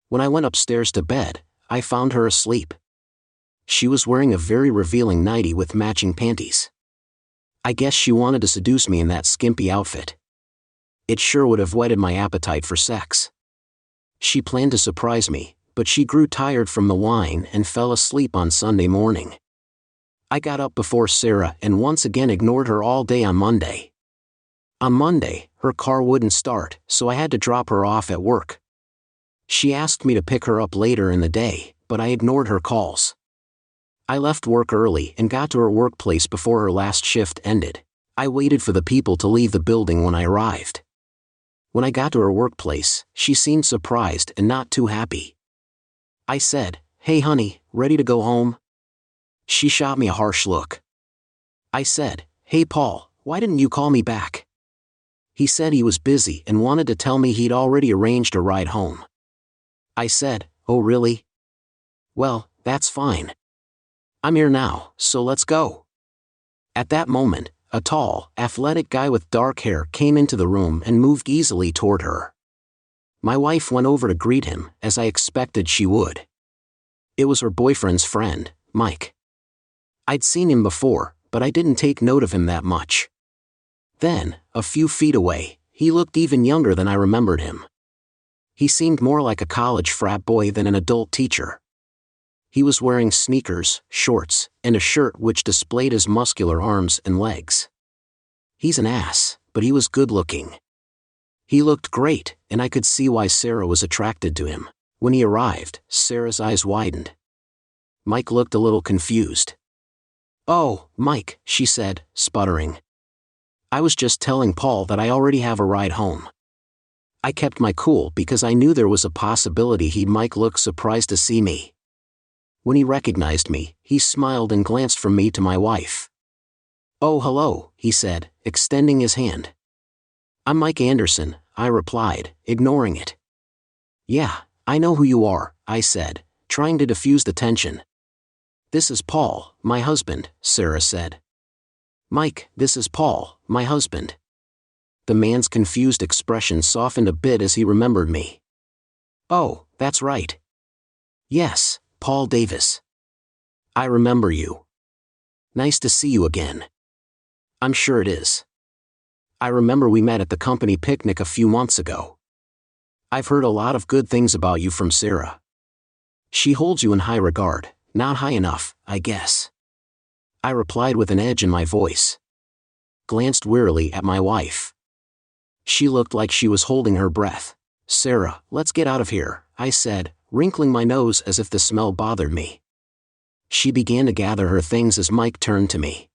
When I went upstairs to bed, I found her asleep. She was wearing a very revealing nightie with matching panties. I guess she wanted to seduce me in that skimpy outfit. It sure would have whetted my appetite for sex. She planned to surprise me, but she grew tired from the wine and fell asleep on Sunday morning. I got up before Sarah and once again ignored her all day on Monday. On Monday, her car wouldn't start, so I had to drop her off at work. She asked me to pick her up later in the day, but I ignored her calls. I left work early and got to her workplace before her last shift ended. I waited for the people to leave the building when I arrived. When I got to her workplace, she seemed surprised and not too happy. I said, "Hey honey, ready to go home?" She shot me a harsh look. I said, "Hey Paul, why didn't you call me back?" He said he was busy and wanted to tell me he'd already arranged a ride home. I said, "Oh really? Well, that's fine. I'm here now, so let's go." At that moment, a tall, athletic guy with dark hair came into the room and moved easily toward her. My wife went over to greet him, as I expected she would. It was her boyfriend's friend, Mike. I'd seen him before, but I didn't take note of him that much. Then, a few feet away, he looked even younger than I remembered him. He seemed more like a college frat boy than an adult teacher. He was wearing sneakers, shorts, and a shirt which displayed his muscular arms and legs. He's an ass, but he was good-looking. He looked great, and I could see why Sarah was attracted to him. When he arrived, Sarah's eyes widened. Mike looked a little confused. "Oh, Mike," she said, sputtering. "I was just telling Paul that I already have a ride home." I kept my cool because I knew there was a possibility he might look surprised to see me. When he recognized me, he smiled and glanced from me to my wife. "Oh hello," he said, extending his hand. "I'm Mike Anderson," I replied, ignoring it. "Yeah, I know who you are," I said, trying to diffuse the tension. "This is Paul, my husband," Sarah said. "Mike, this is Paul, my husband." The man's confused expression softened a bit as he remembered me. "Oh, that's right. Yes, Paul Davis. I remember you. Nice to see you again." "I'm sure it is. I remember we met at the company picnic a few months ago. I've heard a lot of good things about you from Sarah. She holds you in high regard, not high enough, I guess." I replied with an edge in my voice. Glanced wearily at my wife. She looked like she was holding her breath. "Sarah, let's get out of here," I said, wrinkling my nose as if the smell bothered me. She began to gather her things as Mike turned to me.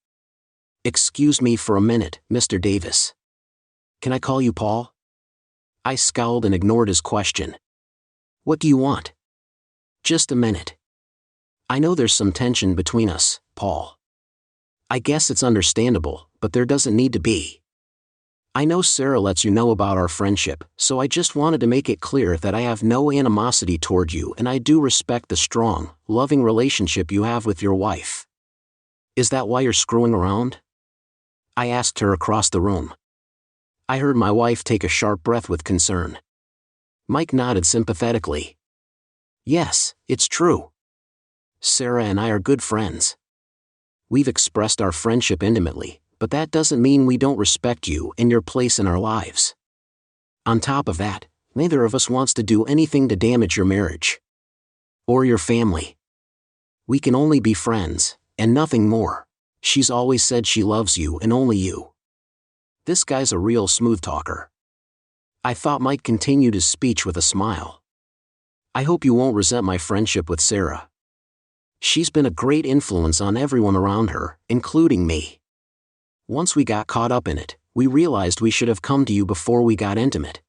"Excuse me for a minute, Mr. Davis. Can I call you Paul?" I scowled and ignored his question. "What do you want?" "Just a minute. I know there's some tension between us, Paul. I guess it's understandable, but there doesn't need to be. I know Sarah lets you know about our friendship, so I just wanted to make it clear that I have no animosity toward you and I do respect the strong, loving relationship you have with your wife. Is that why you're screwing around?" I asked her across the room. I heard my wife take a sharp breath with concern. Mike nodded sympathetically. "Yes, it's true. Sarah and I are good friends. We've expressed our friendship intimately, but that doesn't mean we don't respect you and your place in our lives. On top of that, neither of us wants to do anything to damage your marriage. Or your family. We can only be friends, and nothing more. She's always said she loves you and only you." This guy's a real smooth talker. I thought Mike continued his speech with a smile. "I hope you won't resent my friendship with Sarah. She's been a great influence on everyone around her, including me. Once we got caught up in it, we realized we should have come to you before we got intimate.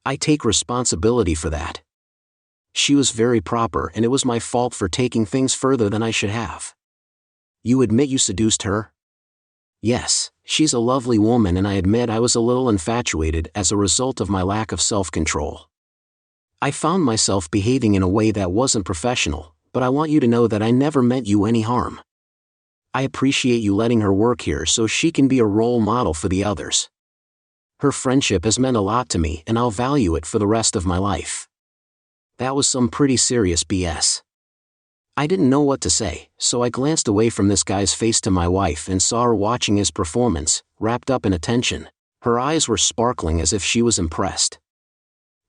I take responsibility for that. She was very proper and it was my fault for taking things further than I should have." "You admit you seduced her?" "Yes, she's a lovely woman and I admit I was a little infatuated as a result of my lack of self-control. I found myself behaving in a way that wasn't professional, but I want you to know that I never meant you any harm. I appreciate you letting her work here so she can be a role model for the others. Her friendship has meant a lot to me and I'll value it for the rest of my life." That was some pretty serious BS. I didn't know what to say, so I glanced away from this guy's face to my wife and saw her watching his performance, wrapped up in attention. Her eyes were sparkling as if she was impressed.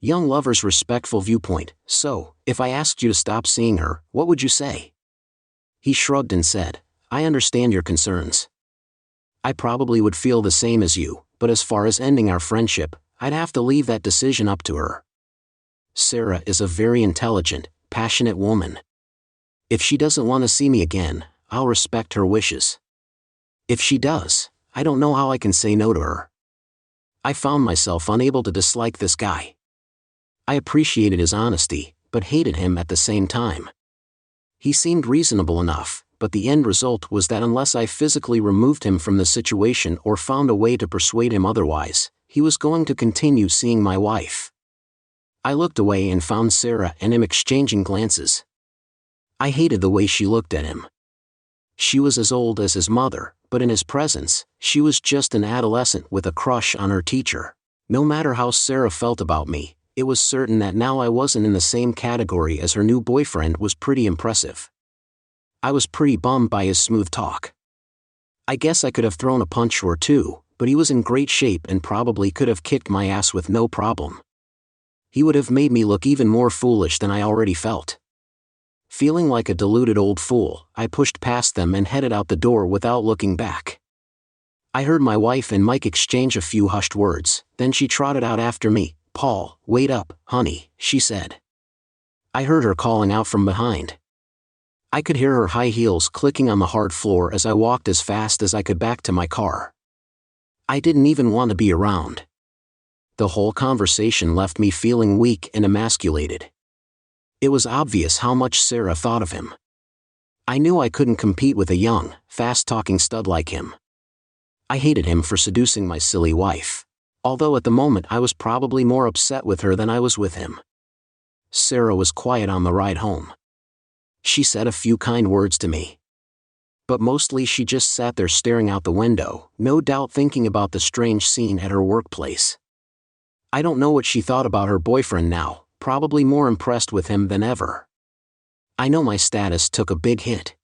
Young lover's respectful viewpoint. "So, if I asked you to stop seeing her, what would you say?" He shrugged and said, "I understand your concerns. I probably would feel the same as you, but as far as ending our friendship, I'd have to leave that decision up to her. Sarah is a very intelligent, passionate woman. If she doesn't want to see me again, I'll respect her wishes. If she does, I don't know how I can say no to her." I found myself unable to dislike this guy. I appreciated his honesty, but hated him at the same time. He seemed reasonable enough, but the end result was that unless I physically removed him from the situation or found a way to persuade him otherwise, he was going to continue seeing my wife. I looked away and found Sarah and him exchanging glances. I hated the way she looked at him. She was as old as his mother, but in his presence, she was just an adolescent with a crush on her teacher. No matter how Sarah felt about me, it was certain that now I wasn't in the same category as her new boyfriend was pretty impressive. I was pretty bummed by his smooth talk. I guess I could have thrown a punch or two, but he was in great shape and probably could have kicked my ass with no problem. He would have made me look even more foolish than I already felt. Feeling like a deluded old fool, I pushed past them and headed out the door without looking back. I heard my wife and Mike exchange a few hushed words, then she trotted out after me. "Paul, wait up, honey," she said. I heard her calling out from behind. I could hear her high heels clicking on the hard floor as I walked as fast as I could back to my car. I didn't even want to be around. The whole conversation left me feeling weak and emasculated. It was obvious how much Sarah thought of him. I knew I couldn't compete with a young, fast-talking stud like him. I hated him for seducing my silly wife. Although at the moment I was probably more upset with her than I was with him. Sarah was quiet on the ride home. She said a few kind words to me. But mostly she just sat there staring out the window, no doubt thinking about the strange scene at her workplace. I don't know what she thought about her boyfriend now, probably more impressed with him than ever. I know my status took a big hit.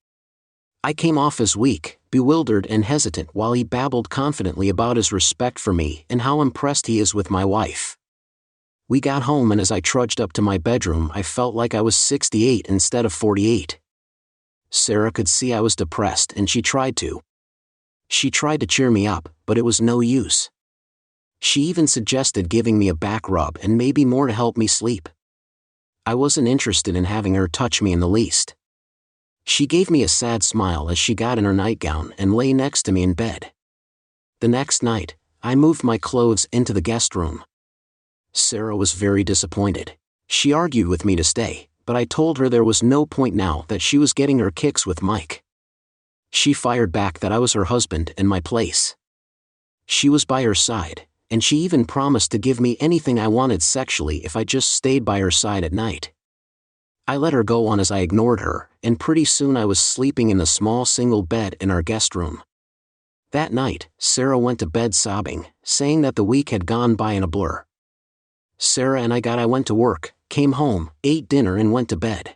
I came off as weak, bewildered and hesitant while he babbled confidently about his respect for me and how impressed he is with my wife. We got home and as I trudged up to my bedroom I felt like I was 68 instead of 48. Sarah could see I was depressed and she tried to. She tried to cheer me up, but it was no use. She even suggested giving me a back rub and maybe more to help me sleep. I wasn't interested in having her touch me in the least. She gave me a sad smile as she got in her nightgown and lay next to me in bed. The next night, I moved my clothes into the guest room. Sarah was very disappointed. She argued with me to stay, but I told her there was no point now that she was getting her kicks with Mike. She fired back that I was her husband and my place. She was by her side, and she even promised to give me anything I wanted sexually if I just stayed by her side at night. I let her go on as I ignored her, and pretty soon I was sleeping in the small single bed in our guest room. That night, Sarah went to bed sobbing, saying that the week had gone by in a blur. Sarah and I went to work, came home, ate dinner and went to bed.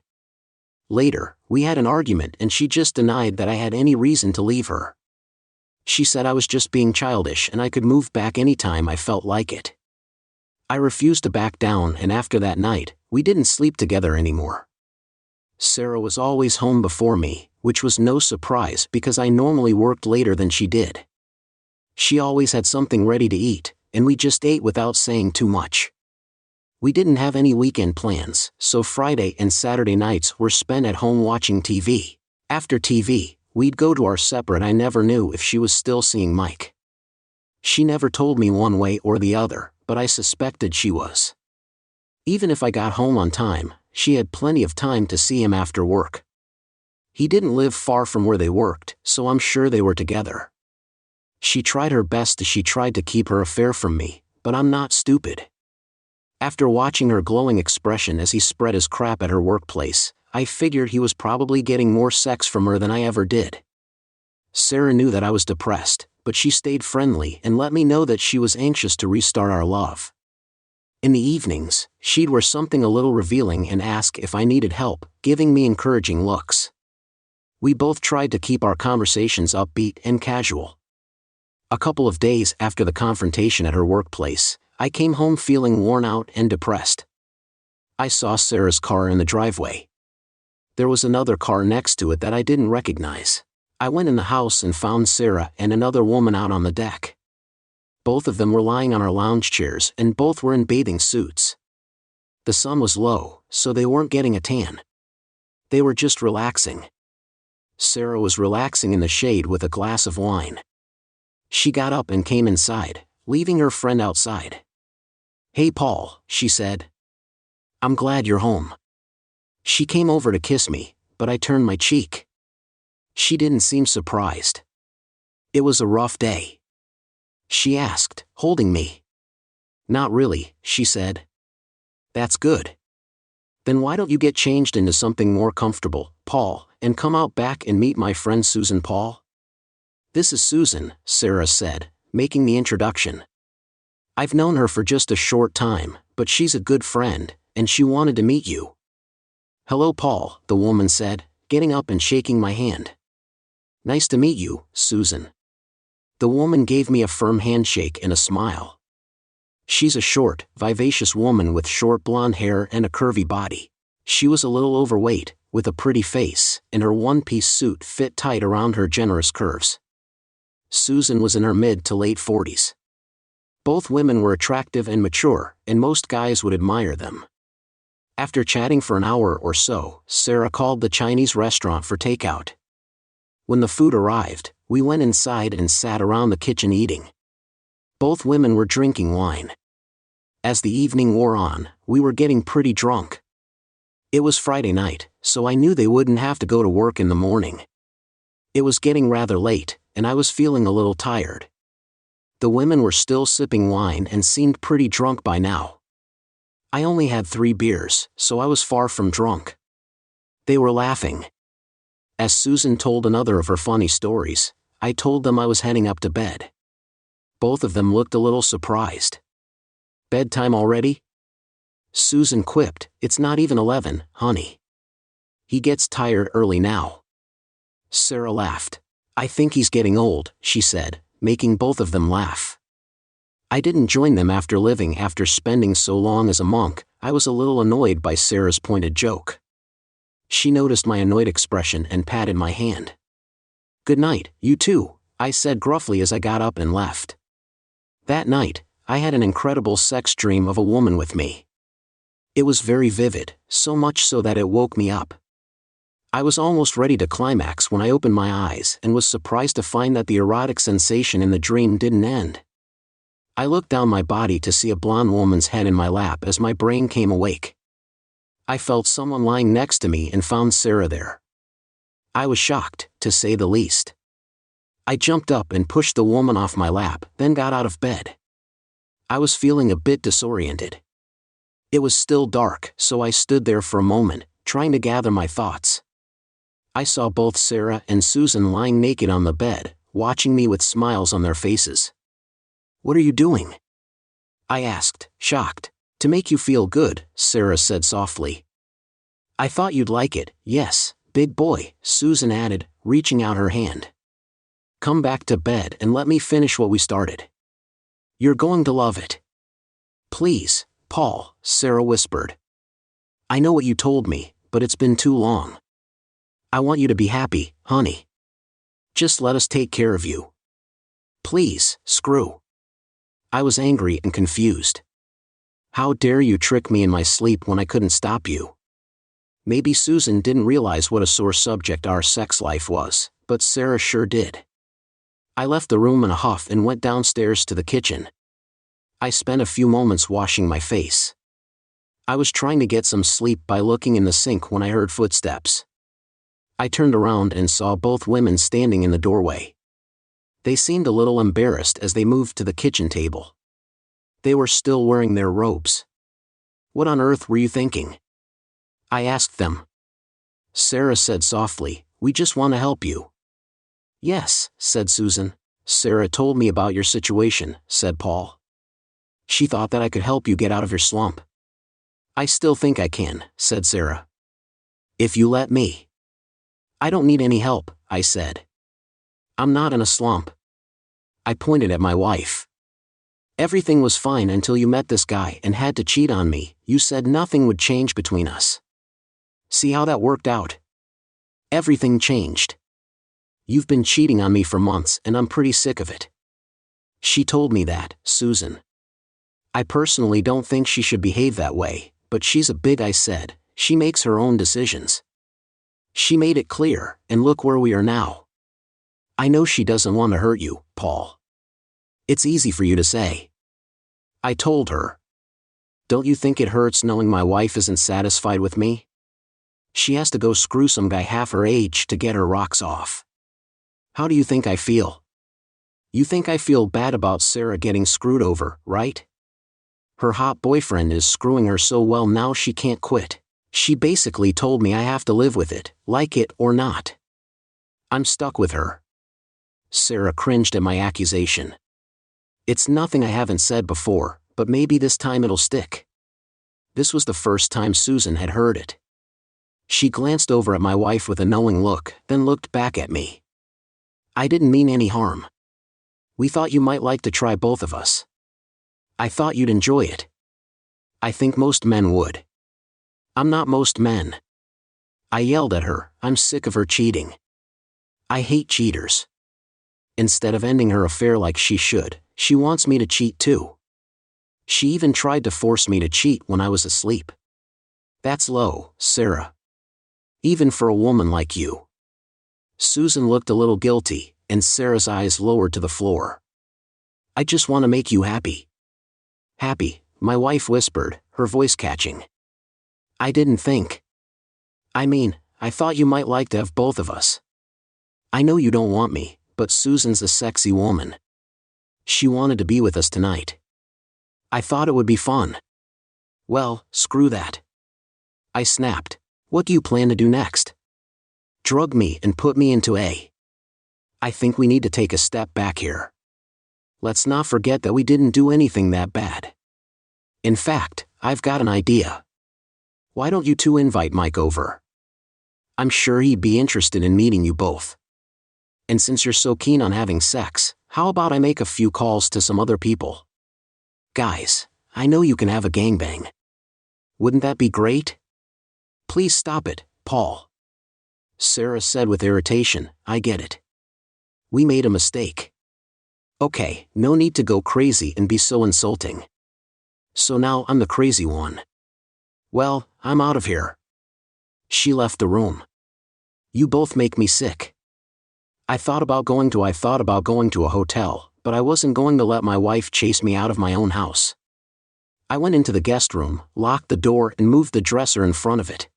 Later, we had an argument and she just denied that I had any reason to leave her. She said I was just being childish and I could move back anytime I felt like it. I refused to back down and after that night, we didn't sleep together anymore. Sarah was always home before me, which was no surprise because I normally worked later than she did. She always had something ready to eat, and we just ate without saying too much. We didn't have any weekend plans, so Friday and Saturday nights were spent at home watching TV. After TV, we'd go to our separate. I never knew if she was still seeing Mike. She never told me one way or the other, but I suspected she was. Even if I got home on time, she had plenty of time to see him after work. He didn't live far from where they worked, so I'm sure they were together. She tried her best as she tried to keep her affair from me, but I'm not stupid. After watching her glowing expression as he spread his crap at her workplace, I figured he was probably getting more sex from her than I ever did. Sarah knew that I was depressed, but she stayed friendly and let me know that she was anxious to restart our love. In the evenings, she'd wear something a little revealing and ask if I needed help, giving me encouraging looks. We both tried to keep our conversations upbeat and casual. A couple of days after the confrontation at her workplace, I came home feeling worn out and depressed. I saw Sarah's car in the driveway. There was another car next to it that I didn't recognize. I went in the house and found Sarah and another woman out on the deck. Both of them were lying on our lounge chairs and both were in bathing suits. The sun was low, so they weren't getting a tan. They were just relaxing. Sarah was relaxing in the shade with a glass of wine. She got up and came inside, leaving her friend outside. "Hey Paul," she said. "I'm glad you're home." She came over to kiss me, but I turned my cheek. She didn't seem surprised. It was a rough day. She asked, holding me. Not really, she said. That's good. Then why don't you get changed into something more comfortable, Paul, and come out back and meet my friend Susan, Paul? This is Susan, Sarah said, making the introduction. I've known her for just a short time, but she's a good friend, and she wanted to meet you. Hello, Paul, the woman said, getting up and shaking my hand. Nice to meet you, Susan. The woman gave me a firm handshake and a smile. She's a short, vivacious woman with short blonde hair and a curvy body. She was a little overweight, with a pretty face, and her one-piece suit fit tight around her generous curves. Susan was in her mid to late 40s. Both women were attractive and mature, and most guys would admire them. After chatting for an hour or so, Sarah called the Chinese restaurant for takeout. When the food arrived, we went inside and sat around the kitchen eating. Both women were drinking wine. As the evening wore on, we were getting pretty drunk. It was Friday night, so I knew they wouldn't have to go to work in the morning. It was getting rather late, and I was feeling a little tired. The women were still sipping wine and seemed pretty drunk by now. I only had 3 beers, so I was far from drunk. They were laughing. As Susan told another of her funny stories, I told them I was heading up to bed. Both of them looked a little surprised. Bedtime already? Susan quipped, it's not even 11, honey. He gets tired early now. Sarah laughed. I think he's getting old, she said, making both of them laugh. I didn't join them after spending so long as a monk. I was a little annoyed by Sarah's pointed joke. She noticed my annoyed expression and patted my hand. Good night, you too, I said gruffly as I got up and left. That night, I had an incredible sex dream of a woman with me. It was very vivid, so much so that it woke me up. I was almost ready to climax when I opened my eyes and was surprised to find that the erotic sensation in the dream didn't end. I looked down my body to see a blonde woman's head in my lap as my brain came awake. I felt someone lying next to me and found Sarah there. I was shocked, to say the least. I jumped up and pushed the woman off my lap, then got out of bed. I was feeling a bit disoriented. It was still dark, so I stood there for a moment, trying to gather my thoughts. I saw both Sarah and Susan lying naked on the bed, watching me with smiles on their faces. What are you doing? I asked, shocked. To make you feel good, Sarah said softly. I thought you'd like it, yes, big boy, Susan added, reaching out her hand. Come back to bed and let me finish what we started. You're going to love it. Please, Paul, Sarah whispered. I know what you told me, but it's been too long. I want you to be happy, honey. Just let us take care of you. Please, screw. I was angry and confused. How dare you trick me in my sleep when I couldn't stop you? Maybe Susan didn't realize what a sore subject our sex life was, but Sarah sure did. I left the room in a huff and went downstairs to the kitchen. I spent a few moments washing my face. I was trying to get some sleep by looking in the sink when I heard footsteps. I turned around and saw both women standing in the doorway. They seemed a little embarrassed as they moved to the kitchen table. They were still wearing their robes. What on earth were you thinking? I asked them. Sarah said softly, we just want to help you. Yes, said Susan. Sarah told me about your situation, said Paul. She thought that I could help you get out of your slump. I still think I can, said Sarah. If you let me. I don't need any help, I said. I'm not in a slump. I pointed at my wife. Everything was fine until you met this guy and had to cheat on me. You said nothing would change between us. See how that worked out? Everything changed. You've been cheating on me for months and I'm pretty sick of it. She told me that, Susan. I personally don't think she should behave that way, but she's a big, I said, she makes her own decisions. She made it clear, and look where we are now. I know she doesn't want to hurt you, Paul. It's easy for you to say. I told her. Don't you think it hurts knowing my wife isn't satisfied with me? She has to go screw some guy half her age to get her rocks off. How do you think I feel? You think I feel bad about Sarah getting screwed over, right? Her hot boyfriend is screwing her so well now she can't quit. She basically told me I have to live with it, like it or not. I'm stuck with her. Sarah cringed at my accusation. It's nothing I haven't said before, but maybe this time it'll stick. This was the first time Susan had heard it. She glanced over at my wife with a knowing look, then looked back at me. I didn't mean any harm. We thought you might like to try both of us. I thought you'd enjoy it. I think most men would. I'm not most men. I yelled at her, I'm sick of her cheating. I hate cheaters. Instead of ending her affair like she should, she wants me to cheat too. She even tried to force me to cheat when I was asleep. That's low, Sarah. Even for a woman like you. Susan looked a little guilty, and Sarah's eyes lowered to the floor. I just want to make you happy. Happy, my wife whispered, her voice catching. I didn't think. I mean, I thought you might like to have both of us. I know you don't want me, but Susan's a sexy woman. She wanted to be with us tonight. I thought it would be fun. Well, screw that. I snapped. What do you plan to do next? Drug me and put me into a. I think we need to take a step back here. Let's not forget that we didn't do anything that bad. In fact, I've got an idea. Why don't you two invite Mike over? I'm sure he'd be interested in meeting you both. And since you're so keen on having sex, how about I make a few calls to some other people? Guys, I know you can have a gangbang. Wouldn't that be great? Please stop it, Paul. Sarah said with irritation, I get it. We made a mistake. Okay, no need to go crazy and be so insulting. So now I'm the crazy one. Well, I'm out of here. She left the room. You both make me sick. I thought about going to a hotel, but I wasn't going to let my wife chase me out of my own house. I went into the guest room, locked the door and moved the dresser in front of it.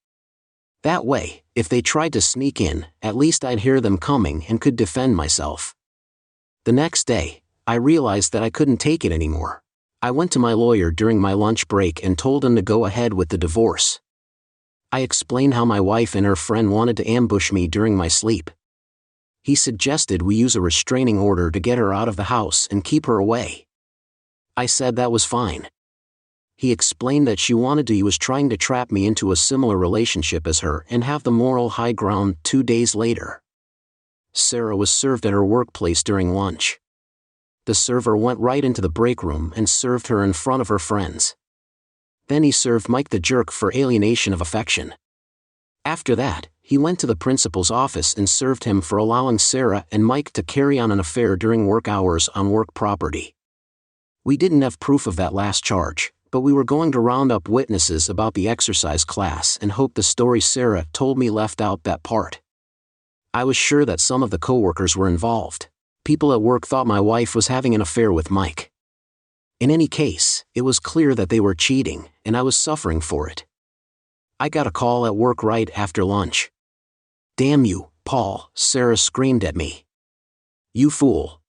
That way, if they tried to sneak in, at least I'd hear them coming and could defend myself. The next day, I realized that I couldn't take it anymore. I went to my lawyer during my lunch break and told him to go ahead with the divorce. I explained how my wife and her friend wanted to ambush me during my sleep. He suggested we use a restraining order to get her out of the house and keep her away. I said that was fine. He explained that he was trying to trap me into a similar relationship as her and have the moral high ground 2 days later. Sarah was served at her workplace during lunch. The server went right into the break room and served her in front of her friends. Then he served Mike the jerk for alienation of affection. After that, he went to the principal's office and served him for allowing Sarah and Mike to carry on an affair during work hours on work property. We didn't have proof of that last charge, but we were going to round up witnesses about the exercise class and hope the story Sarah told me left out that part. I was sure that some of the coworkers were involved. People at work thought my wife was having an affair with Mike. In any case, it was clear that they were cheating, and I was suffering for it. I got a call at work right after lunch. Damn you, Paul, Sarah screamed at me. You fool.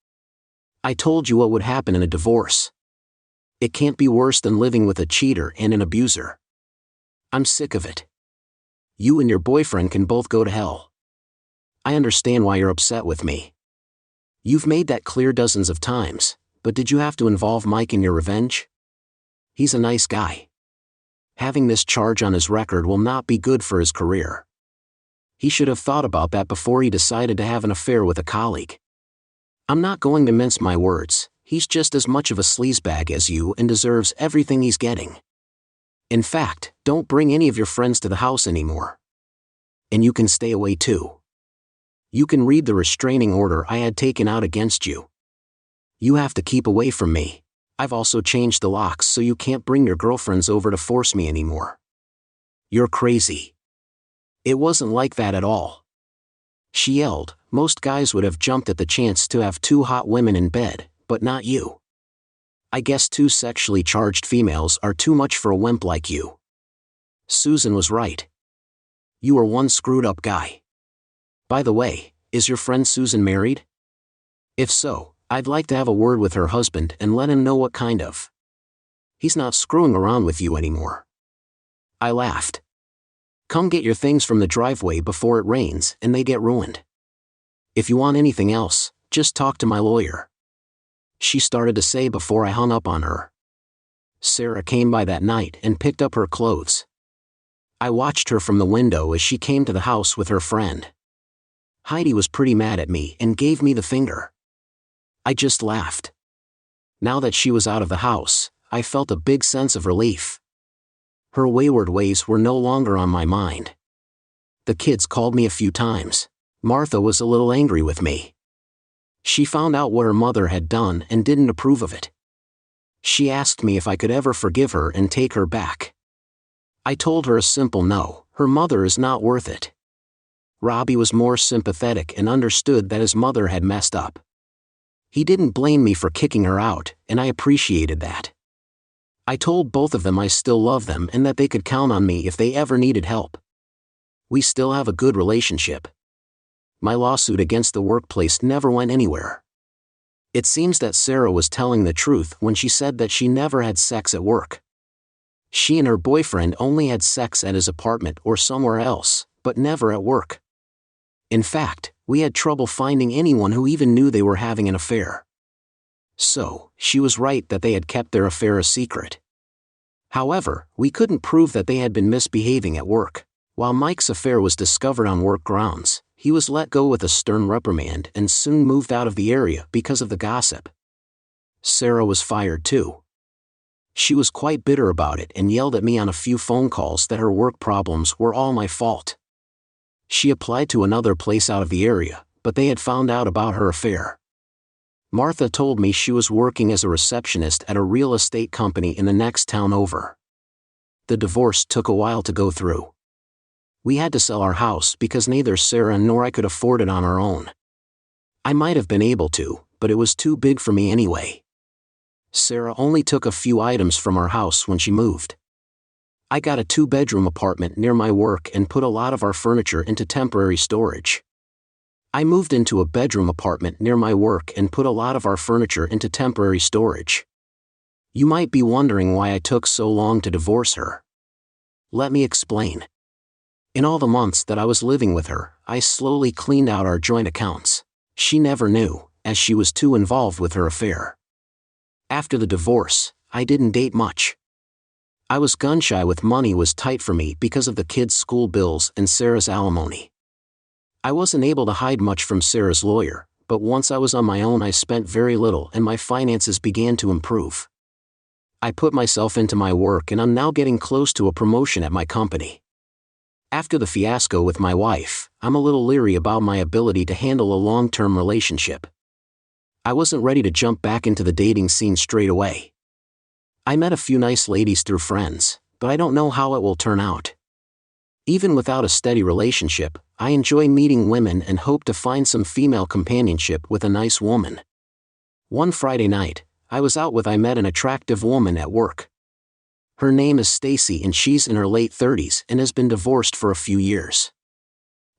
I told you what would happen in a divorce. It can't be worse than living with a cheater and an abuser. I'm sick of it. You and your boyfriend can both go to hell. I understand why you're upset with me. You've made that clear dozens of times, but did you have to involve Mike in your revenge? He's a nice guy. Having this charge on his record will not be good for his career. He should have thought about that before he decided to have an affair with a colleague. I'm not going to mince my words, he's just as much of a sleazebag as you and deserves everything he's getting. In fact, don't bring any of your friends to the house anymore. And you can stay away too. You can read the restraining order I had taken out against you. You have to keep away from me. I've also changed the locks so you can't bring your girlfriends over to force me anymore. You're crazy. It wasn't like that at all. She yelled. Most guys would have jumped at the chance to have 2 hot women in bed, but not you. I guess 2 sexually charged females are too much for a wimp like you. Susan was right. You are one screwed up guy. By the way, is your friend Susan married? If so, I'd like to have a word with her husband and let him know what kind of. He's not screwing around with you anymore. I laughed. Come get your things from the driveway before it rains and they get ruined. If you want anything else, just talk to my lawyer. She started to say before I hung up on her. Sarah came by that night and picked up her clothes. I watched her from the window as she came to the house with her friend. Heidi was pretty mad at me and gave me the finger. I just laughed. Now that she was out of the house, I felt a big sense of relief. Her wayward ways were no longer on my mind. The kids called me a few times. Martha was a little angry with me. She found out what her mother had done and didn't approve of it. She asked me if I could ever forgive her and take her back. I told her a simple no, her mother is not worth it. Robbie was more sympathetic and understood that his mother had messed up. He didn't blame me for kicking her out, and I appreciated that. I told both of them I still love them and that they could count on me if they ever needed help. We still have a good relationship. My lawsuit against the workplace never went anywhere. It seems that Sarah was telling the truth when she said that she never had sex at work. She and her boyfriend only had sex at his apartment or somewhere else, but never at work. In fact, we had trouble finding anyone who even knew they were having an affair. So, she was right that they had kept their affair a secret. However, we couldn't prove that they had been misbehaving at work. While Mike's affair was discovered on work grounds, he was let go with a stern reprimand and soon moved out of the area because of the gossip. Sarah was fired too. She was quite bitter about it and yelled at me on a few phone calls that her work problems were all my fault. She applied to another place out of the area, but they had found out about her affair. Martha told me she was working as a receptionist at a real estate company in the next town over. The divorce took a while to go through. We had to sell our house because neither Sarah nor I could afford it on our own. I might have been able to, but it was too big for me anyway. Sarah only took a few items from our house when she moved. I got a 2-bedroom apartment near my work and put a lot of our furniture into temporary storage. I moved into a bedroom apartment near my work and put a lot of our furniture into temporary storage. You might be wondering why I took so long to divorce her. Let me explain. In all the months that I was living with her, I slowly cleaned out our joint accounts. She never knew, as she was too involved with her affair. After the divorce, I didn't date much. I was gun-shy with money was tight for me because of the kids' school bills and Sarah's alimony. I wasn't able to hide much from Sarah's lawyer, but once I was on my own I spent very little and my finances began to improve. I put myself into my work and I'm now getting close to a promotion at my company. After the fiasco with my wife, I'm a little leery about my ability to handle a long-term relationship. I wasn't ready to jump back into the dating scene straight away. I met a few nice ladies through friends, but I don't know how it will turn out. Even without a steady relationship, I enjoy meeting women and hope to find some female companionship with a nice woman. One Friday night, I met an attractive woman at work. Her name is Stacy and she's in her late 30s and has been divorced for a few years.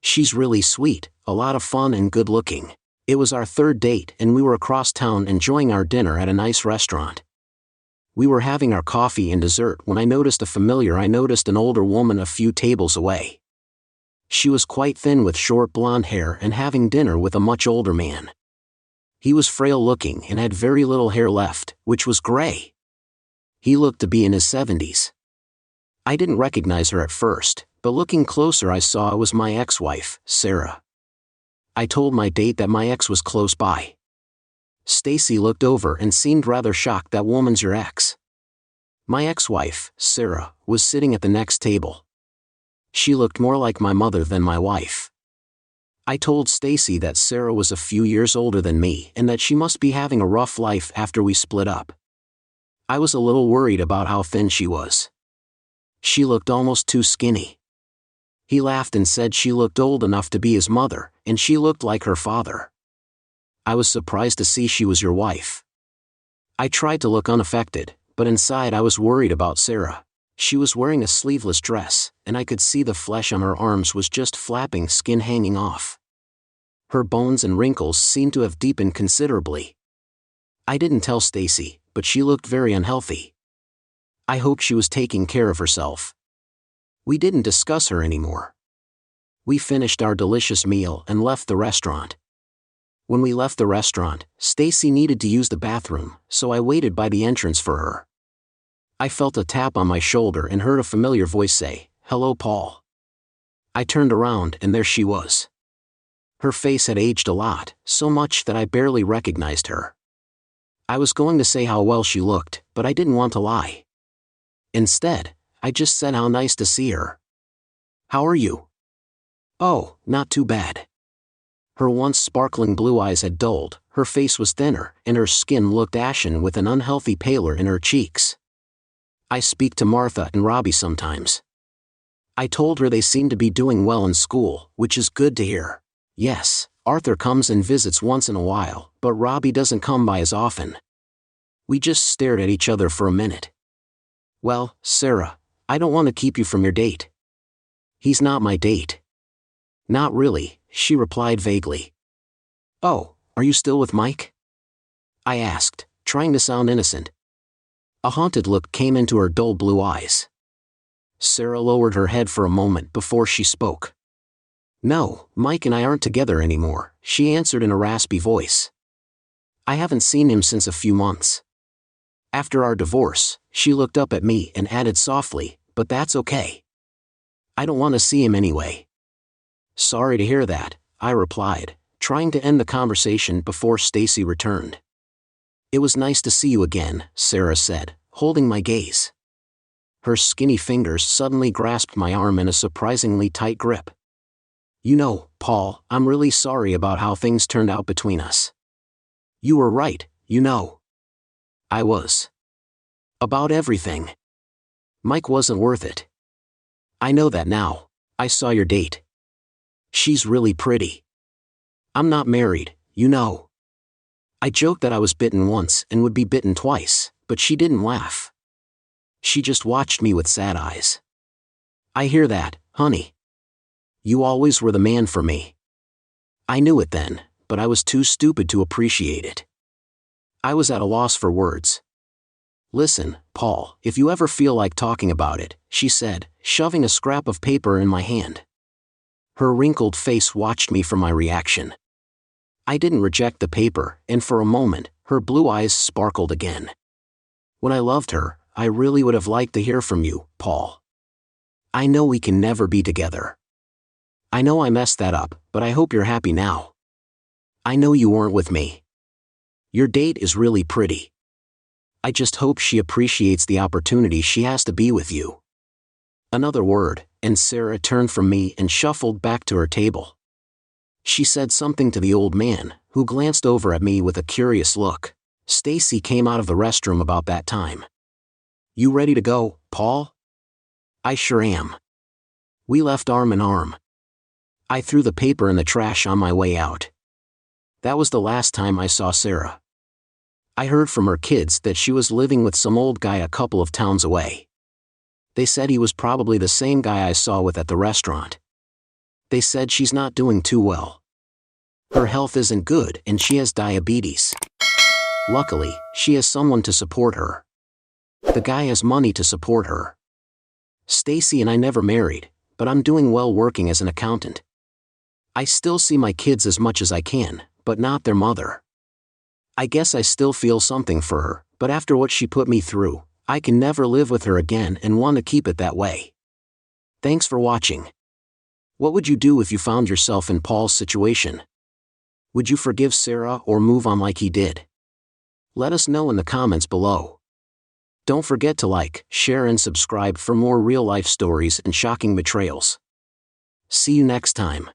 She's really sweet, a lot of fun and good looking. It was our third date and we were across town enjoying our dinner at a nice restaurant. We were having our coffee and dessert when I noticed an older woman a few tables away. She was quite thin with short blonde hair and having dinner with a much older man. He was frail looking and had very little hair left, which was gray. He looked to be in his 70s. I didn't recognize her at first, but looking closer I saw it was my ex-wife, Sarah. I told my date that my ex was close by. Stacy looked over and seemed rather shocked. That woman's your ex. My ex-wife, Sarah, was sitting at the next table. She looked more like my mother than my wife. I told Stacy that Sarah was a few years older than me and that she must be having a rough life after we split up. I was a little worried about how thin she was. She looked almost too skinny. He laughed and said she looked old enough to be his mother, and she looked like her father. I was surprised to see she was your wife. I tried to look unaffected, but inside I was worried about Sarah. She was wearing a sleeveless dress, and I could see the flesh on her arms was just flapping, skin hanging off. Her bones and wrinkles seemed to have deepened considerably. I didn't tell Stacy, but she looked very unhealthy. I hoped she was taking care of herself. We didn't discuss her anymore. We finished our delicious meal and left the restaurant. When we left the restaurant, Stacy needed to use the bathroom, so I waited by the entrance for her. I felt a tap on my shoulder and heard a familiar voice say, "Hello, Paul." I turned around and there she was. Her face had aged a lot, so much that I barely recognized her. I was going to say how well she looked, but I didn't want to lie. Instead, I just said how nice to see her. "How are you?" "Oh, not too bad." Her once sparkling blue eyes had dulled, her face was thinner, and her skin looked ashen with an unhealthy pallor in her cheeks. "I speak to Martha and Robbie sometimes." I told her they seem to be doing well in school, which is good to hear. "Yes, Arthur comes and visits once in a while, but Robbie doesn't come by as often." We just stared at each other for a minute. "Well, Sarah, I don't want to keep you from your date." "He's not my date." "Not really," she replied vaguely. "Oh, are you still with Mike?" I asked, trying to sound innocent. A haunted look came into her dull blue eyes. Sarah lowered her head for a moment before she spoke. "No, Mike and I aren't together anymore," she answered in a raspy voice. "I haven't seen him since a few months." After our divorce, she looked up at me and added softly, "But that's okay. I don't want to see him anyway." "Sorry to hear that," I replied, trying to end the conversation before Stacy returned. "It was nice to see you again," Sarah said, holding my gaze. Her skinny fingers suddenly grasped my arm in a surprisingly tight grip. "You know, Paul, I'm really sorry about how things turned out between us." "You were right, you know." "I was. About everything. Mike wasn't worth it." "I know that now. I saw your date. She's really pretty." "I'm not married, you know." I joked that I was bitten once and would be bitten twice, but she didn't laugh. She just watched me with sad eyes. "I hear that, honey. You always were the man for me." I knew it then, but I was too stupid to appreciate it. I was at a loss for words. "Listen, Paul, if you ever feel like talking about it," she said, shoving a scrap of paper in my hand. Her wrinkled face watched me for my reaction. I didn't reject the paper, and for a moment, her blue eyes sparkled again. "When I loved her, I really would have liked to hear from you, Paul. I know we can never be together. I know I messed that up, but I hope you're happy now. I know you weren't with me. Your date is really pretty. I just hope she appreciates the opportunity she has to be with you." Another word, and Sarah turned from me and shuffled back to her table. She said something to the old man, who glanced over at me with a curious look. Stacy came out of the restroom about that time. "You ready to go, Paul?" "I sure am." We left arm in arm. I threw the paper in the trash on my way out. That was the last time I saw Sarah. I heard from her kids that she was living with some old guy a couple of towns away. They said he was probably the same guy I saw with at the restaurant. They said she's not doing too well. Her health isn't good and she has diabetes. Luckily, she has someone to support her. The guy has money to support her. Stacy and I never married, but I'm doing well working as an accountant. I still see my kids as much as I can, but not their mother. I guess I still feel something for her, but after what she put me through, I can never live with her again and want to keep it that way. Thanks for watching. What would you do if you found yourself in Paul's situation? Would you forgive Sarah or move on like he did? Let us know in the comments below. Don't forget to like, share and subscribe for more real-life stories and shocking betrayals. See you next time.